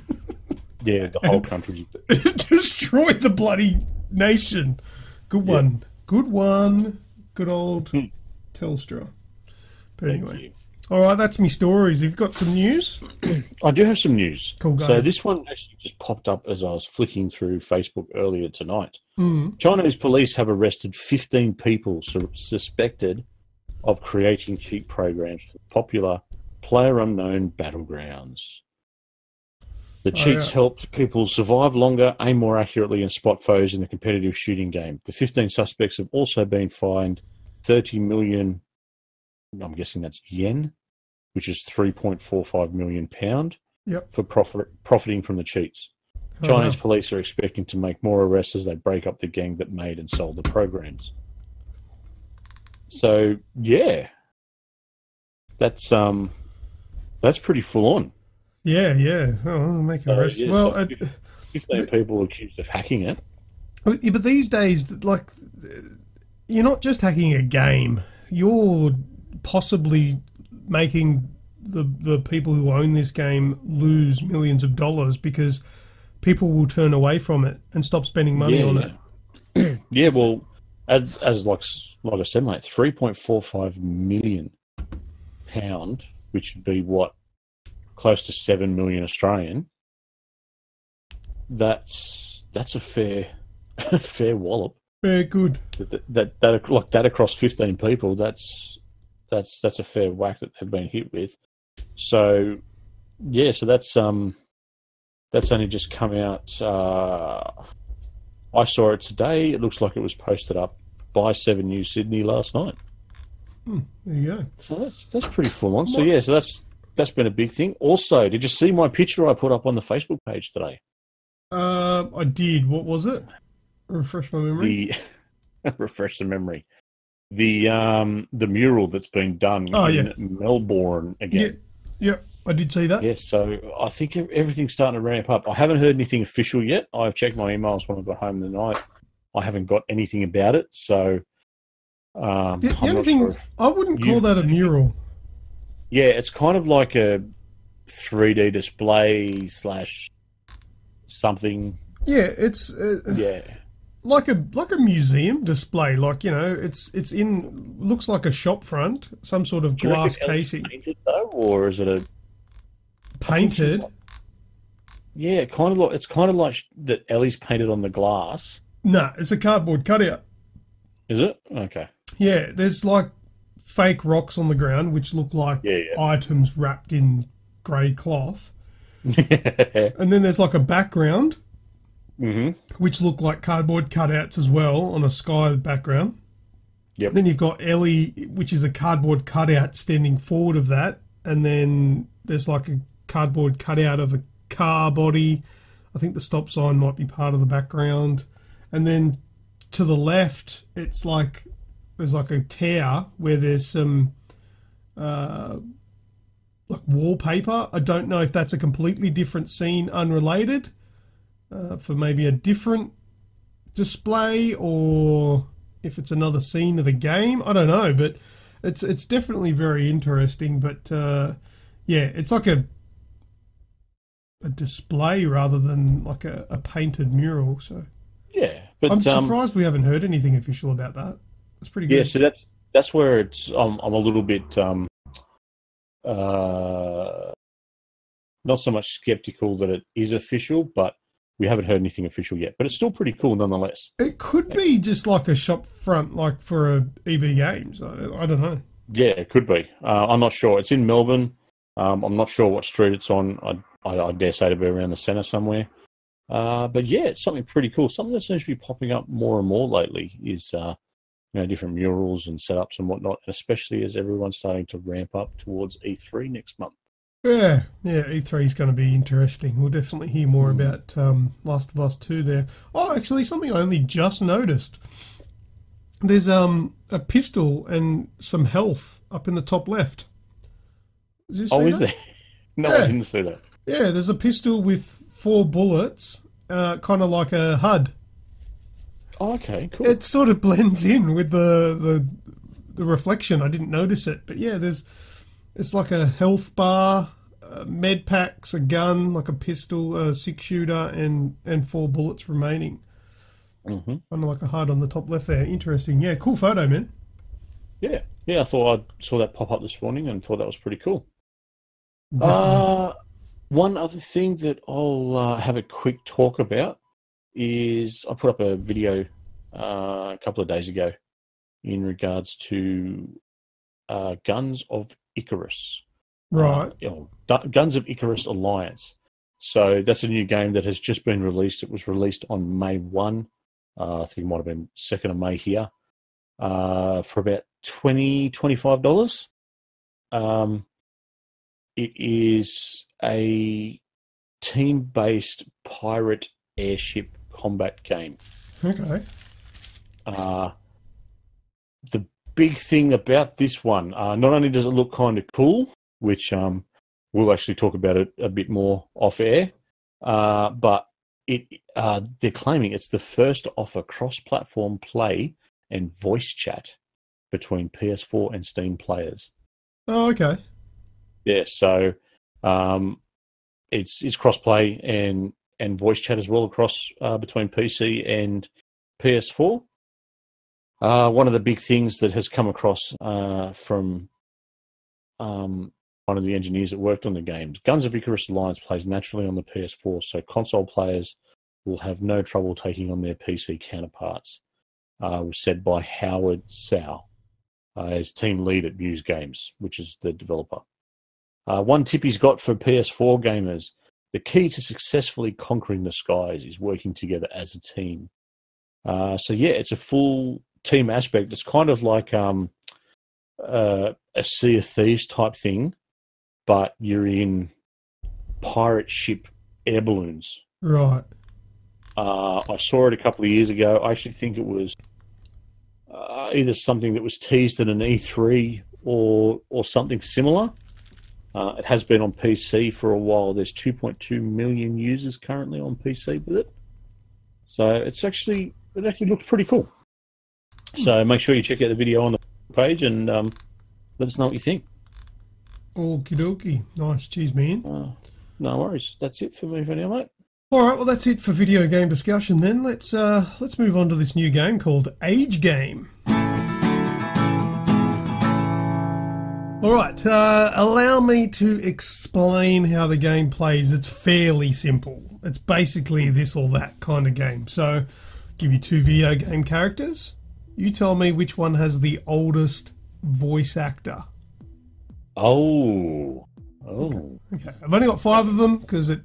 Yeah, the whole country. It destroyed the bloody nation. Good one. Good one. Good old Telstra. But anyway. All right, that's me stories. You've got some news? I do have some news. Cool, go. So this one actually just popped up as I was flicking through Facebook earlier tonight. Chinese police have arrested 15 people suspected of creating cheat programs for popular PlayerUnknown Battlegrounds. The cheats helped people survive longer, aim more accurately, and spot foes in the competitive shooting game. The 15 suspects have also been fined 30 million, I'm guessing that's yen, which is £3.45 million, for profiting from the cheats. Chinese police are expecting to make more arrests as they break up the gang that made and sold the programs. So, yeah. That's pretty full on. Yeah. Oh, I'll make arrests. Yeah, well, 15 people accused of hacking it. Yeah, but these days, you're not just hacking a game. You're possibly making the people who own this game lose millions of dollars, because people will turn away from it and stop spending money on it. Yeah, well, as like I said, mate, £3.45 million, which would be close to 7 million Australian. That's a fair wallop. Very good. That across 15 people. That's a fair whack that they've been hit with. So yeah, so that's only just come out. I saw it today. It looks like it was posted up by 7 News Sydney last night. There you go. So that's pretty full on. So yeah, so that's been a big thing. Also, did you see my picture I put up on the Facebook page today? I did. What was it? Refresh my memory. Refresh the memory. The mural that's been done Oh, in yeah. Melbourne Yeah, again. yeah, I did see that. Yes, so I think everything's starting to ramp up. I haven't heard anything official yet. I've checked my emails when I got home tonight. I haven't got anything about it, so The I'm only not sure thing, if I wouldn't call you've that a got anything. mural. Yeah, it's kind of like a 3D display slash something. Yeah, it's Yeah. like a museum display. Like, it's in looks like a shop front, some sort of Do you reckon glass Ellie's casing, painted though, or is it a? I think she's painted. like, yeah, kind of like it's kind of like that Ellie's painted on the glass. Nah, it's a cardboard cutout. Is it? Okay. Yeah, there's like fake rocks on the ground which look like Yeah, items wrapped in grey cloth, yeah. and then there's like a background hmm which look like cardboard cutouts as well on a sky background. Yep. Then you've got Ellie, which is a cardboard cutout standing forward of that, and then there's like a cardboard cutout of a car body. I think the stop sign might be part of the background, and then to the left, it's like there's like a tower where there's some like wallpaper. I don't know if that's a completely different scene, unrelated, for maybe a different display, or if it's another scene of the game. I don't know, but it's definitely very interesting. But yeah, it's like a display rather than like a painted mural. So Yeah, I'm but surprised we haven't heard anything official about that. That's pretty yeah. good. So that's where it's. I'm a little bit uh not so much skeptical that it is official, but we haven't heard anything official yet. But it's still pretty cool nonetheless. It could be just like a shop front, like for a EB Games. I don't know. Yeah, it could be. I'm not sure. It's in Melbourne. I'm not sure what street it's on. I dare say to be around the centre somewhere. But yeah, it's something pretty cool. Something that seems to be popping up more and more lately is different murals and setups and whatnot, especially as everyone's starting to ramp up towards E3 next month. Yeah, yeah, E3 is going to be interesting. We'll definitely hear more about Last of Us 2 there. Oh, actually, something I only just noticed. There's a pistol and some health up in the top left. Did you see Oh, is that? there? No, I Yeah, didn't see that. yeah, there's a pistol with 4 bullets, kind of like a HUD. Oh, okay, cool. It sort of blends in with the reflection. I didn't notice it, but yeah, it's like a health bar, med packs, a gun, like a pistol, a 6-shooter, and 4 bullets remaining. hmm Kind of like a HUD on the top left there. Interesting. Yeah, cool photo, man. Yeah, yeah. I thought I saw that pop up this morning and thought that was pretty cool. Definitely. One other thing that I'll have a quick talk about is I put up a video a couple of days ago in regards to Guns of Icarus. Right. Guns of Icarus Alliance. So that's a new game that has just been released. It was released on May 1. I think it might have been 2nd of May here for about $25. It is a team-based pirate airship combat game. Okay. Uh, the big thing about this one, not only does it look kind of cool, which we'll actually talk about it a bit more off air, but they're claiming it's the first to offer cross-platform play and voice chat between PS4 and Steam players. Oh, okay. Yeah, so it's cross-play and voice chat as well across between PC and PS4. One of the big things that has come across from one of the engineers that worked on the games, Guns of Icarus Alliance plays naturally on the PS4, so console players will have no trouble taking on their PC counterparts, was said by Howard Sow, as team lead at Muse Games, which is the developer. One tip he's got for PS4 gamers, the key to successfully conquering the skies is working together as a team. So yeah, it's a full team aspect. It's kind of like a Sea of Thieves type thing, but you're in pirate ship air balloons. Right. I saw it a couple of years ago. I actually think it was either something that was teased at an E3 or something similar. It has been on PC for a while. There's 2.2 million users currently on PC with it. So it actually looks pretty cool. So make sure you check out the video on the page and let us know what you think. Okie dokie. Nice. Cheers, man. No worries. That's it for me for now, mate. All right, well, that's it for video game discussion then. Let's move on to this new game called Age Game. All right, allow me to explain how the game plays. It's fairly simple. It's basically this or that kind of game. So, give you 2 video game characters. You tell me which one has the oldest voice actor. Oh. Okay, I've only got 5 of them because it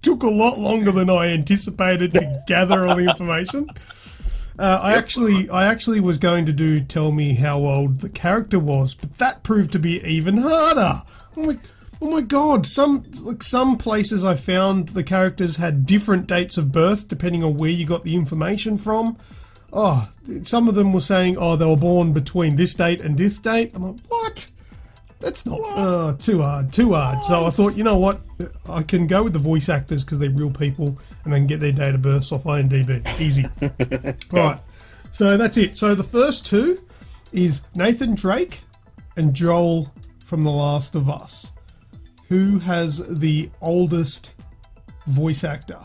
took a lot longer than I anticipated to gather all the information. I actually was going to do tell me how old the character was, but that proved to be even harder. Oh my god! Some places I found the characters had different dates of birth depending on where you got the information from. Oh, some of them were saying, oh, they were born between this date and this date. I'm like, what? That's not too hard. So I thought, you know what? I can go with the voice actors because they're real people and I can get their date of birth off IMDb. Easy. Right. So that's it. So the first 2 is Nathan Drake and Joel from The Last of Us. Who has the oldest voice actor?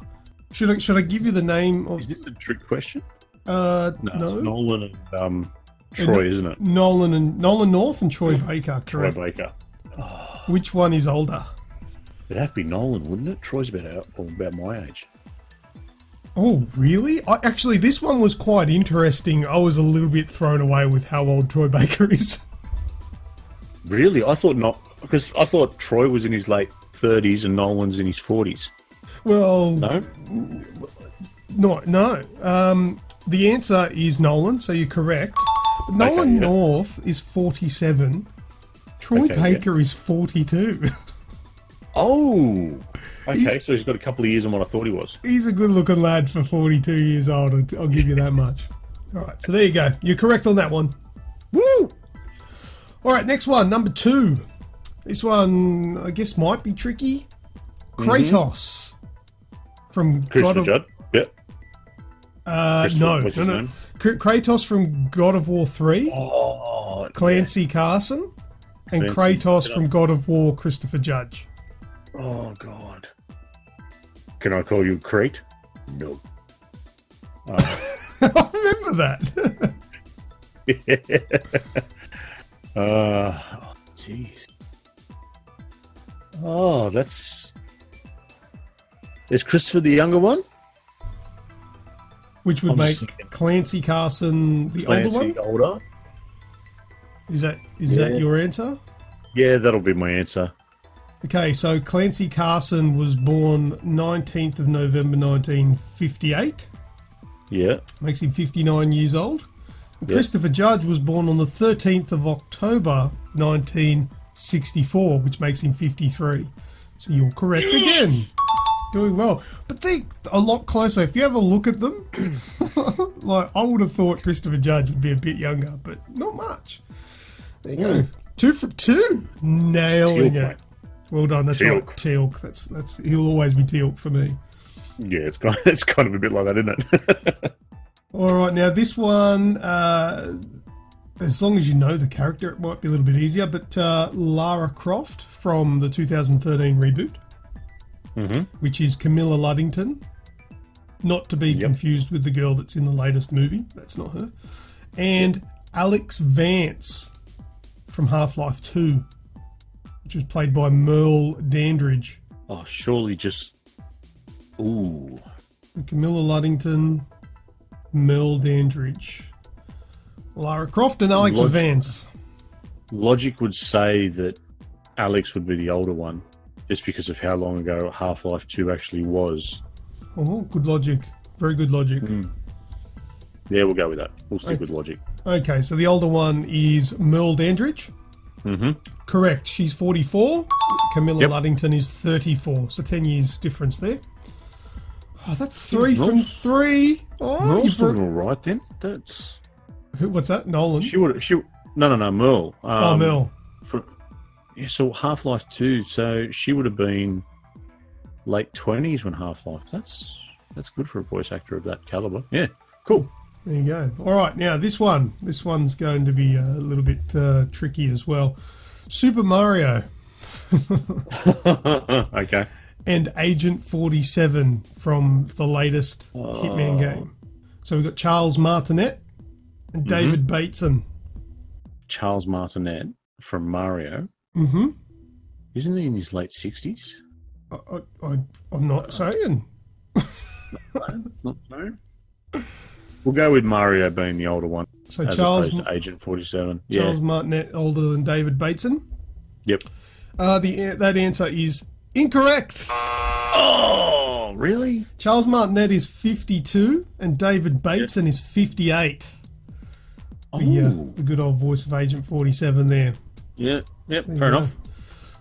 Should I give you the name of... Is this a trick question? No. Nolan and Troy, isn't it? Nolan North and Troy Baker, correct. Troy Baker. Oh. Which one is older? It'd have to be Nolan, wouldn't it? Troy's about my age. Oh, really? Actually, this one was quite interesting. I was a little bit thrown away with how old Troy Baker is. Really? I thought not, because I thought Troy was in his late 30s and Nolan's in his 40s. Well... No? No. The answer is Nolan, so you're correct. But Nolan North is 47. Troy Baker is 42. Oh! Okay, so he's got a couple of years on what I thought he was. He's a good-looking lad for 42 years old, I'll give you that much. All right, so there you go. You're correct on that one. Woo! All right, next one, number 2. This one, I guess, might be tricky. Kratos from God of... Judd? Yep. No. Kratos from God of War 3. Oh, Clancy Carson. And Kratos from God of War, Christopher Judge. Oh, God. Can I call you Crate? No. I remember that. Jeez. Oh, that's... Is Christopher the younger one? Which would make Clancy Carson the older one? Older? Is that your answer? Yeah, that'll be my answer. Okay, so Clancy Carson was born 19th of November 1958. Yeah. Makes him 59 years old. And Christopher Judge was born on the 13th of October 1964, which makes him 53. So you're correct again. Doing well. But they're a lot closer. If you have a look at them, like I would have thought Christopher Judge would be a bit younger, but not much. There you go. 2 from 2. Nailing it. Well done. That's right. Teal'c. That's he'll always be Teal'c for me. Yeah, it's kind of a bit like that, isn't it? All right. Now this one, as long as you know the character, it might be a little bit easier. But Lara Croft from the 2013 reboot, which is Camilla Luddington, not to be confused with the girl that's in the latest movie. That's not her. And Alex Vance from Half-Life 2, which was played by Merle Dandridge. Oh, surely just... Ooh. Camilla Luddington, Merle Dandridge, Lara Croft and Alex Vance. Logic would say that Alex would be the older one, just because of how long ago Half-Life 2 actually was. Oh, good logic. Very good logic. Yeah, we'll go with that. We'll stick with logic. Okay, so the older one is Merle Dandridge. Correct. She's 44. Camilla Luddington is 34. So 10 years difference there. Oh, that's 3 from 3. Oh, Merle's doing all right then. That's what's that? Nolan? No, Merle. Merle. So Half-Life 2. So she would have been late 20s when Half-Life. That's good for a voice actor of that caliber. Yeah, cool. There you go. All right, now this one's going to be a little bit tricky as well. Super Mario. Okay. And Agent 47 from the latest Hitman game. So we've got Charles Martinet and David Bateson. Charles Martinet from Mario. Mm-hmm. Isn't he in his late 60s? I'm not saying. Not so. We'll go with Mario being the older one. So as Charles opposed to Agent 47. Charles Martinet older than David Bateson? Yep. That answer is incorrect. Oh, really? Charles Martinet is 52 and David Bateson is 58. The good old voice of Agent 47 there. Yeah, yep, fair enough.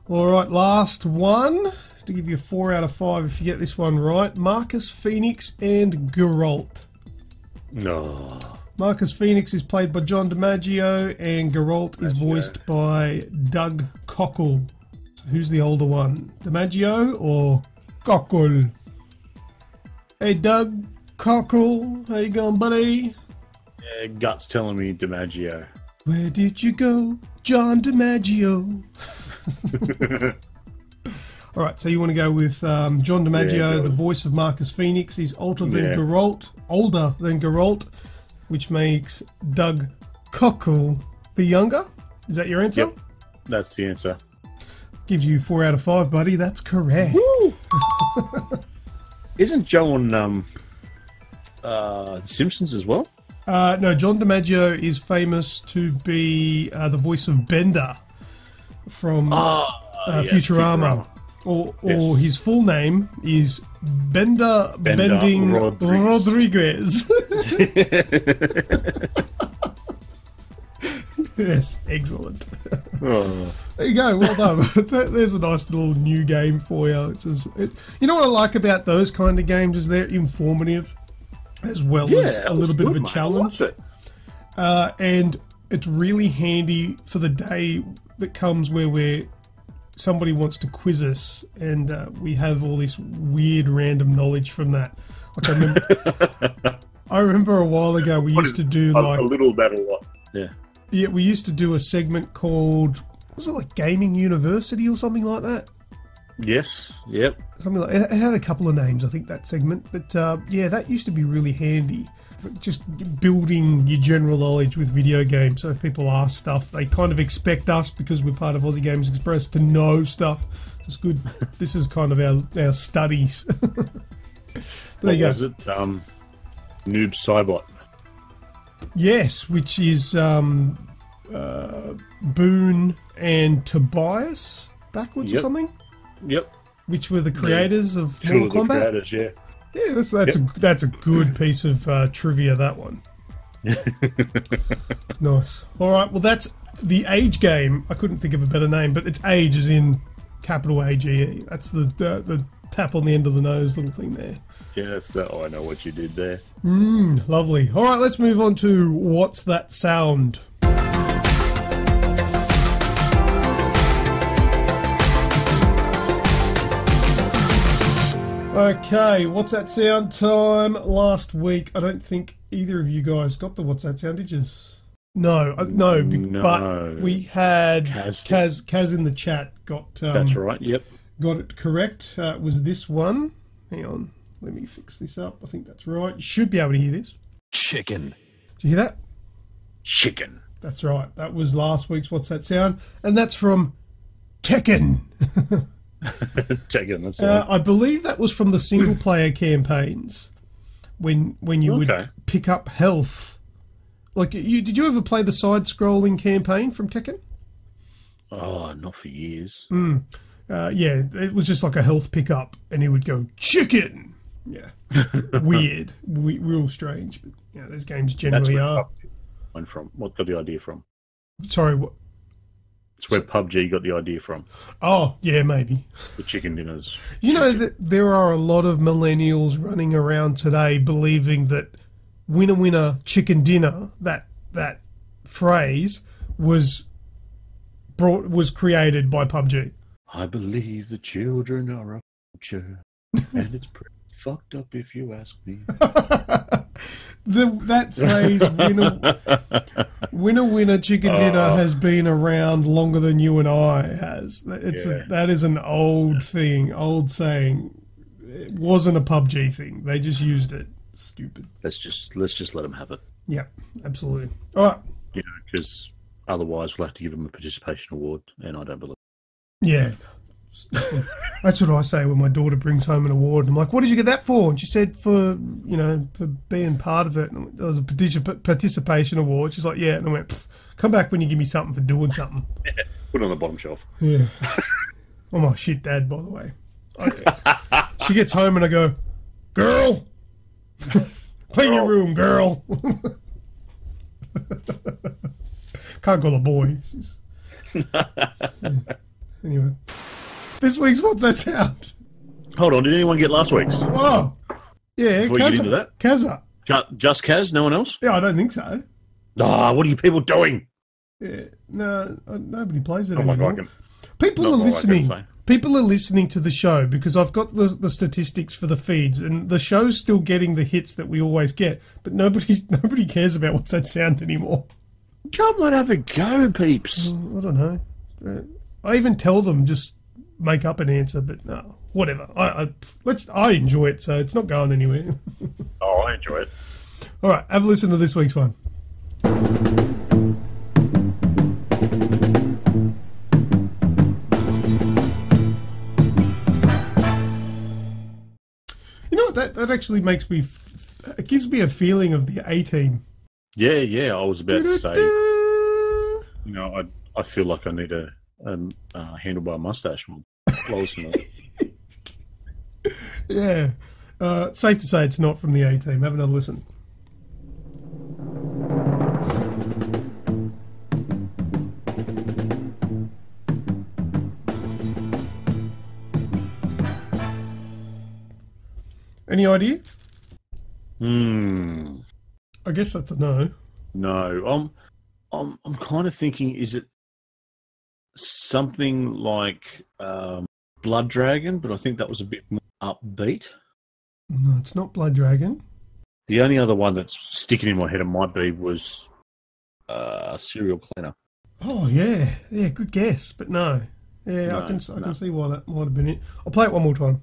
All right, last one. To give you a 4 out of 5 if you get this one right. Marcus Phoenix and Geralt. No. Marcus Phoenix is played by John DiMaggio and Geralt is voiced by Doug Cockle. So who's the older one? DiMaggio or Cockle? Hey Doug Cockle, how you going, buddy? Yeah, gut's telling me DiMaggio. Where did you go, John DiMaggio? All right, so you want to go with John DiMaggio, the voice of Marcus Phoenix. He's older than Geralt, which makes Doug Cockle the younger. Is that your answer? Yep, that's the answer. Gives you 4 out of 5, buddy. That's correct. Woo! Isn't Joe on The Simpsons as well? No, John DiMaggio is famous to be the voice of Bender from Futurama. Or his full name is Bender Bending Rodriguez. Yes, excellent. Oh. There you go, well done. There's a nice little new game for you. You know what I like about those kind of games is they're informative as well as a little bit of a challenge. And it's really handy for the day that comes where somebody wants to quiz us and we have all this weird random knowledge from that. Like I remember a while ago we used to do a little better what? Yeah, we used to do a segment called, was it like Gaming University or something like that? Yes, yep. Something like it had a couple of names, I think, that segment. But yeah, that used to be really handy. Just building your general knowledge with video games. So if people ask stuff, they kind of expect us, because we're part of Aussie Games Express, to know stuff. It's good. This is kind of our studies. There you go. Was it Noob Cybot? Yes, which is Boone and Tobias backwards or something. Yep. Which were the creators of Mortal Kombat. The creators, yeah. Yeah, that's a good piece of trivia, that one. Nice. All right, well, that's the Age game. I couldn't think of a better name, but it's Age as in capital A-G-E. That's the tap on the end of the nose little thing there. Yeah, that's the. Oh, I know what you did there. Lovely. All right, let's move on to What's That Sound? Okay, What's That Sound time. Last week, I don't think either of you guys got the What's That Sound, did you? No, but we had Kaz in the chat got... that's right, yep. Got it correct. It was this one. Hang on, let me fix this up. I think that's right. You should be able to hear this. Chicken. Did you hear that? Chicken. That's right. That was last week's What's That Sound? And that's from Tekken. Tekken, that's right. I believe that was from the single-player campaigns when you would pick up health. Like, did you ever play the side-scrolling campaign from Tekken? Oh, not for years. Yeah, it was just like a health pickup, and he would go, chicken! Yeah. Weird. Real strange. But, you know, those games generally are. What got the idea from? Sorry, what? It's where PUBG got the idea from. Oh, yeah, maybe. The chicken dinners. You know that there are a lot of millennials running around today believing that winner, winner, chicken dinner, that phrase was created by PUBG. I believe the children are a culture, and it's pretty fucked up if you ask me. That phrase, winner, winner, chicken dinner, has been around longer than you and I has. That is an old thing, old saying. It wasn't a PUBG thing. They just used it. Stupid. Let's just let them have it. Yeah, absolutely. All right. You know, because otherwise we'll have to give them a participation award, and I don't believe. Yeah. That's what I say when my daughter brings home an award. I'm like, what did you get that for? And she said, for being part of it. And there was a participation award. She's like, yeah. And I went, come back when you give me something for doing something. Put it on the bottom shelf. Yeah. I'm my shit dad, by the way. She gets home and I go, girl, clean your room, girl. Can't call her boy. Anyway. This week's What's That Sound? Hold on, did anyone get last week's? Oh, yeah, Before you get into that? Kazza. Just Kaz? No one else? Yeah, I don't think so. What are you people doing? Yeah, no, nobody plays it Oh my anymore. God. People are listening. People are listening to the show because I've got the statistics for the feeds, and the show's still getting the hits that we always get, but nobody cares about What's That Sound anymore. Come on, have a go, peeps. I don't know. I even tell them just make up an answer, but no, whatever. I enjoy it, so it's not going anywhere. Oh, I enjoy it. All right, have a listen to this week's one. You know what? That actually makes me. It gives me a feeling of the A-Team. Yeah. I was about to say. You know, I feel like I need a handlebar mustache one. Yeah. Safe to say it's not from the A-Team. Have another listen. Any idea? I guess that's a no. No, I'm kind of thinking, is it something like Blood Dragon? But I think that was a bit more upbeat. No, it's not Blood Dragon. The only other one that's sticking in my head, it might be, was Serial Cleaner. Oh yeah, good guess, but no. Yeah, no, I can see why that might have been it. I'll play it one more time.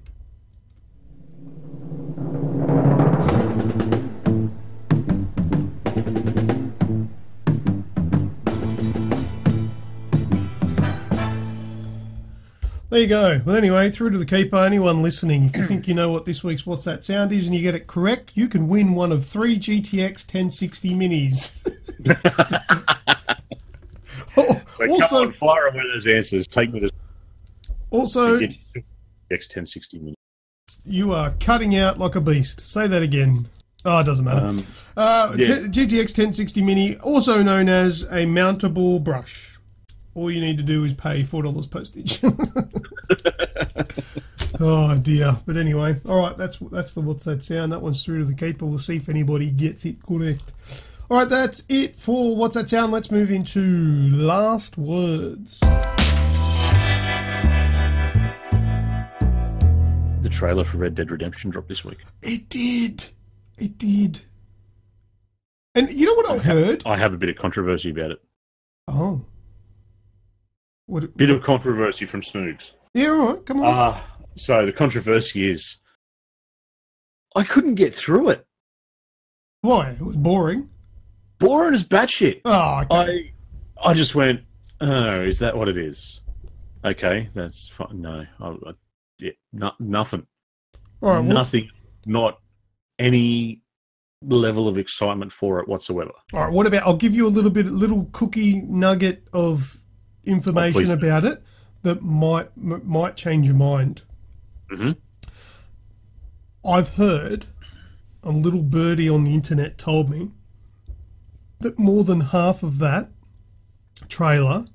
There you go. Well, anyway, through to the keeper. Anyone listening, if you think you know what this week's What's That Sound is and you get it correct, you can win one of 3 GTX 1060 minis. Also, come on, fire away those answers. Take me to. Also, GTX 1060 minis. You are cutting out like a beast. Say that again. Oh, it doesn't matter. GTX 1060 mini, also known as a mountable brush. All you need to do is pay $4 postage. Oh dear. But anyway, all right. That's the What's That Sound. That one's through to the keeper. We'll see if anybody gets it correct. All right, that's it for What's That Sound. Let's move into last words. The trailer for Red Dead Redemption dropped this week. It did. And you know what I heard? I have a bit of controversy about it. Oh. Bit of controversy from Snoogs. Yeah, all right. Come on. So the controversy is I couldn't get through it. Why? It was boring. Boring as batshit. Oh, okay. I just went, oh, is that what it is? Okay, that's fine. No, nothing. All right, nothing. Not any level of excitement for it whatsoever. All right, what about? I'll give you a little cookie nugget of information about it that might change your mind. Mm-hmm. I've heard, a little birdie on the internet told me that more than half of that trailer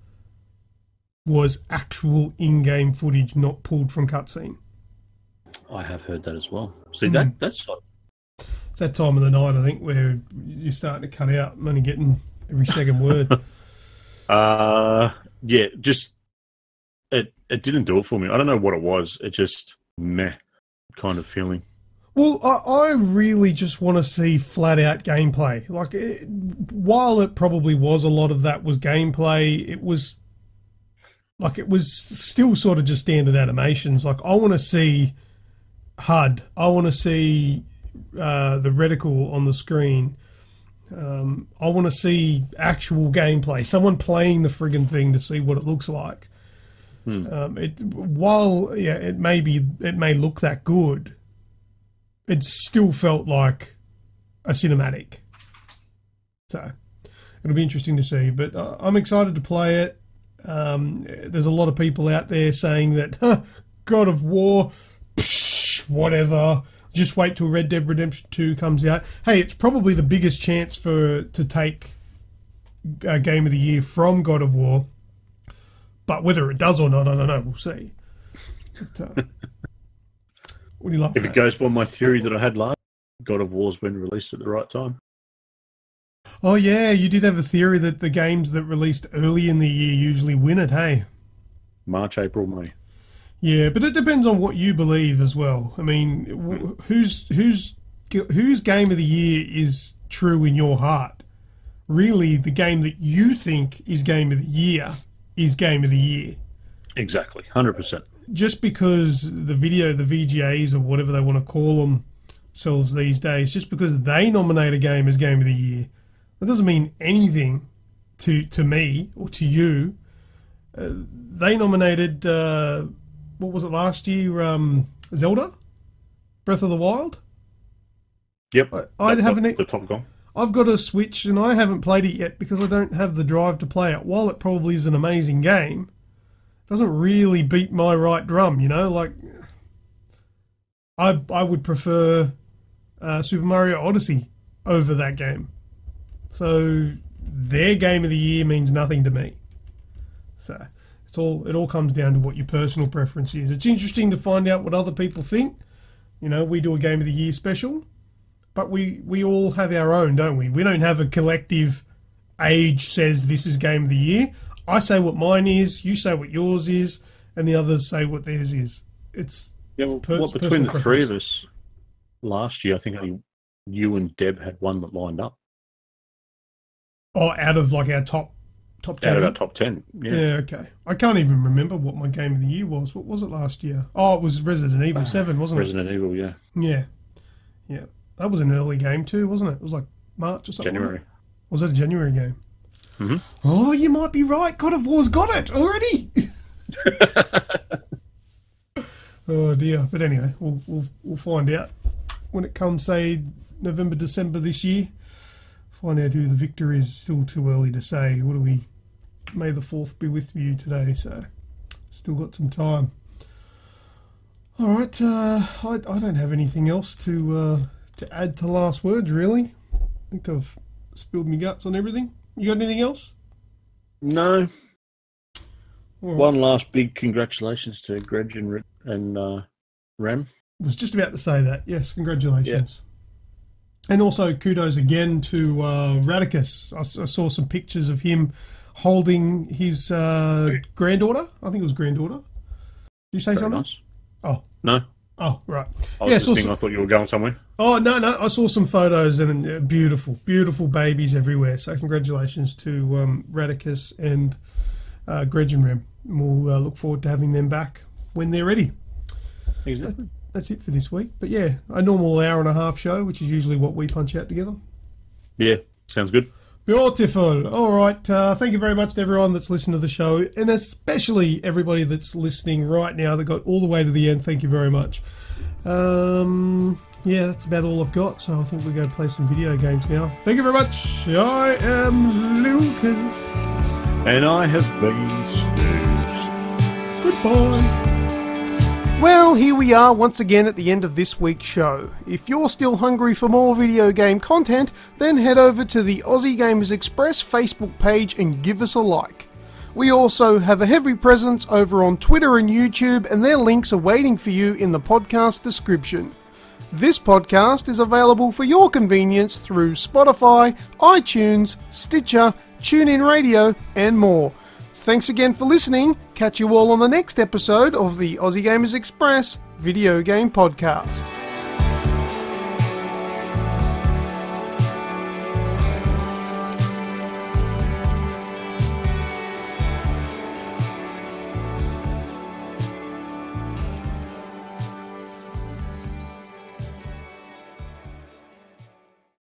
was actual in-game footage, not pulled from cutscene. I have heard that as well. See, that's not... It's that time of the night, I think, where you're starting to cut out. I'm only getting every second word. Yeah, just... It didn't do it for me. I don't know what it was. It just... meh kind of feeling. Well, I really just want to see flat-out gameplay. Like, while it probably was a lot of that was gameplay, it was still sort of just standard animations. Like, I want to see HUD. I want to see the reticle on the screen. I want to see actual gameplay. Someone playing the friggin' thing to see what it looks like. While it may look that good, it still felt like a cinematic. So it'll be interesting to see. But I'm excited to play it. There's a lot of people out there saying that God of War, whatever. Just wait till Red Dead Redemption 2 comes out. Hey, it's probably the biggest chance to take a Game of the Year from God of War. But whether it does or not, I don't know. We'll see. But, what do you laugh If it goes by my theory that I had last, God of War's been released at the right time. Oh, yeah, you did have a theory that the games that released early in the year usually win it, hey? March, April, May. Yeah, but it depends on what you believe as well. I mean, whose Game of the Year is true in your heart? Really, the game that you think is Game of the Year is Game of the Year. Exactly, 100%. Just because the VGAs or whatever they want to call themselves these days, just because they nominate a game as Game of the Year, that doesn't mean anything to me or to you. They nominated, what was it last year? Zelda? Breath of the Wild? Yep. The Top Gun. I've got a Switch and I haven't played it yet because I don't have the drive to play it. While it probably is an amazing game, it doesn't really beat my right drum, you know? Like, I would prefer Super Mario Odyssey over that game. So their Game of the Year means nothing to me. So it all comes down to what your personal preference is. It's interesting to find out what other people think. You know, we do a Game of the Year special. But we all have our own, don't we? We don't have a collective age says this is Game of the Year. I say what mine is, you say what yours is, and the others say what theirs is. It's between the three of us last year, I think only you and Deb had one that lined up. Oh, out of like our top 10? Out of our top 10, yeah. Yeah, okay. I can't even remember what my Game of the Year was. What was it last year? Oh, it was Resident Evil 7, wasn't it? Resident Evil, yeah. Yeah. Yeah. That was an early game too, wasn't it? It was like March or something. January. Was that a January game? Mm-hmm. Oh, you might be right. God of War's got it already. Oh dear. But anyway, we'll find out when it comes, say, November, December this year. Find out who the victor is. Still too early to say. What do we? May the 4th be with you today. So, still got some time. All right. I don't have anything else to add to last words, really. I think I've spilled my guts on everything. You got anything else? No. Right. One last big congratulations to Grejio and Rem. I was just about to say that. Yes, congratulations. Yeah. And also kudos again to Radicus. I saw some pictures of him holding his granddaughter. I think it was granddaughter. Did you say something? Nice. Oh. No. Oh, right. I thought you were going somewhere. Oh, no. I saw some photos and beautiful, beautiful babies everywhere. So congratulations to Radicus and Grejio. We'll look forward to having them back when they're ready. Exactly. That's it for this week. But yeah, a normal hour and a half show, which is usually what we punch out together. Yeah, sounds good. Beautiful. All right. Thank you very much to everyone that's listened to the show, and especially everybody that's listening right now that got all the way to the end. Thank you very much. Yeah, that's about all I've got, so I think we're going to play some video games now. Thank you very much. I am Lucas. And I have been Snoogs. Goodbye. Well, here we are once again at the end of this week's show. If you're still hungry for more video game content, then head over to the Aussie Gamers Express Facebook page and give us a like. We also have a heavy presence over on Twitter and YouTube, and their links are waiting for you in the podcast description. This podcast is available for your convenience through Spotify, iTunes, Stitcher, TuneIn Radio, and more. Thanks again for listening. Catch you all on the next episode of the Aussie Gamers Express Video Game Podcast.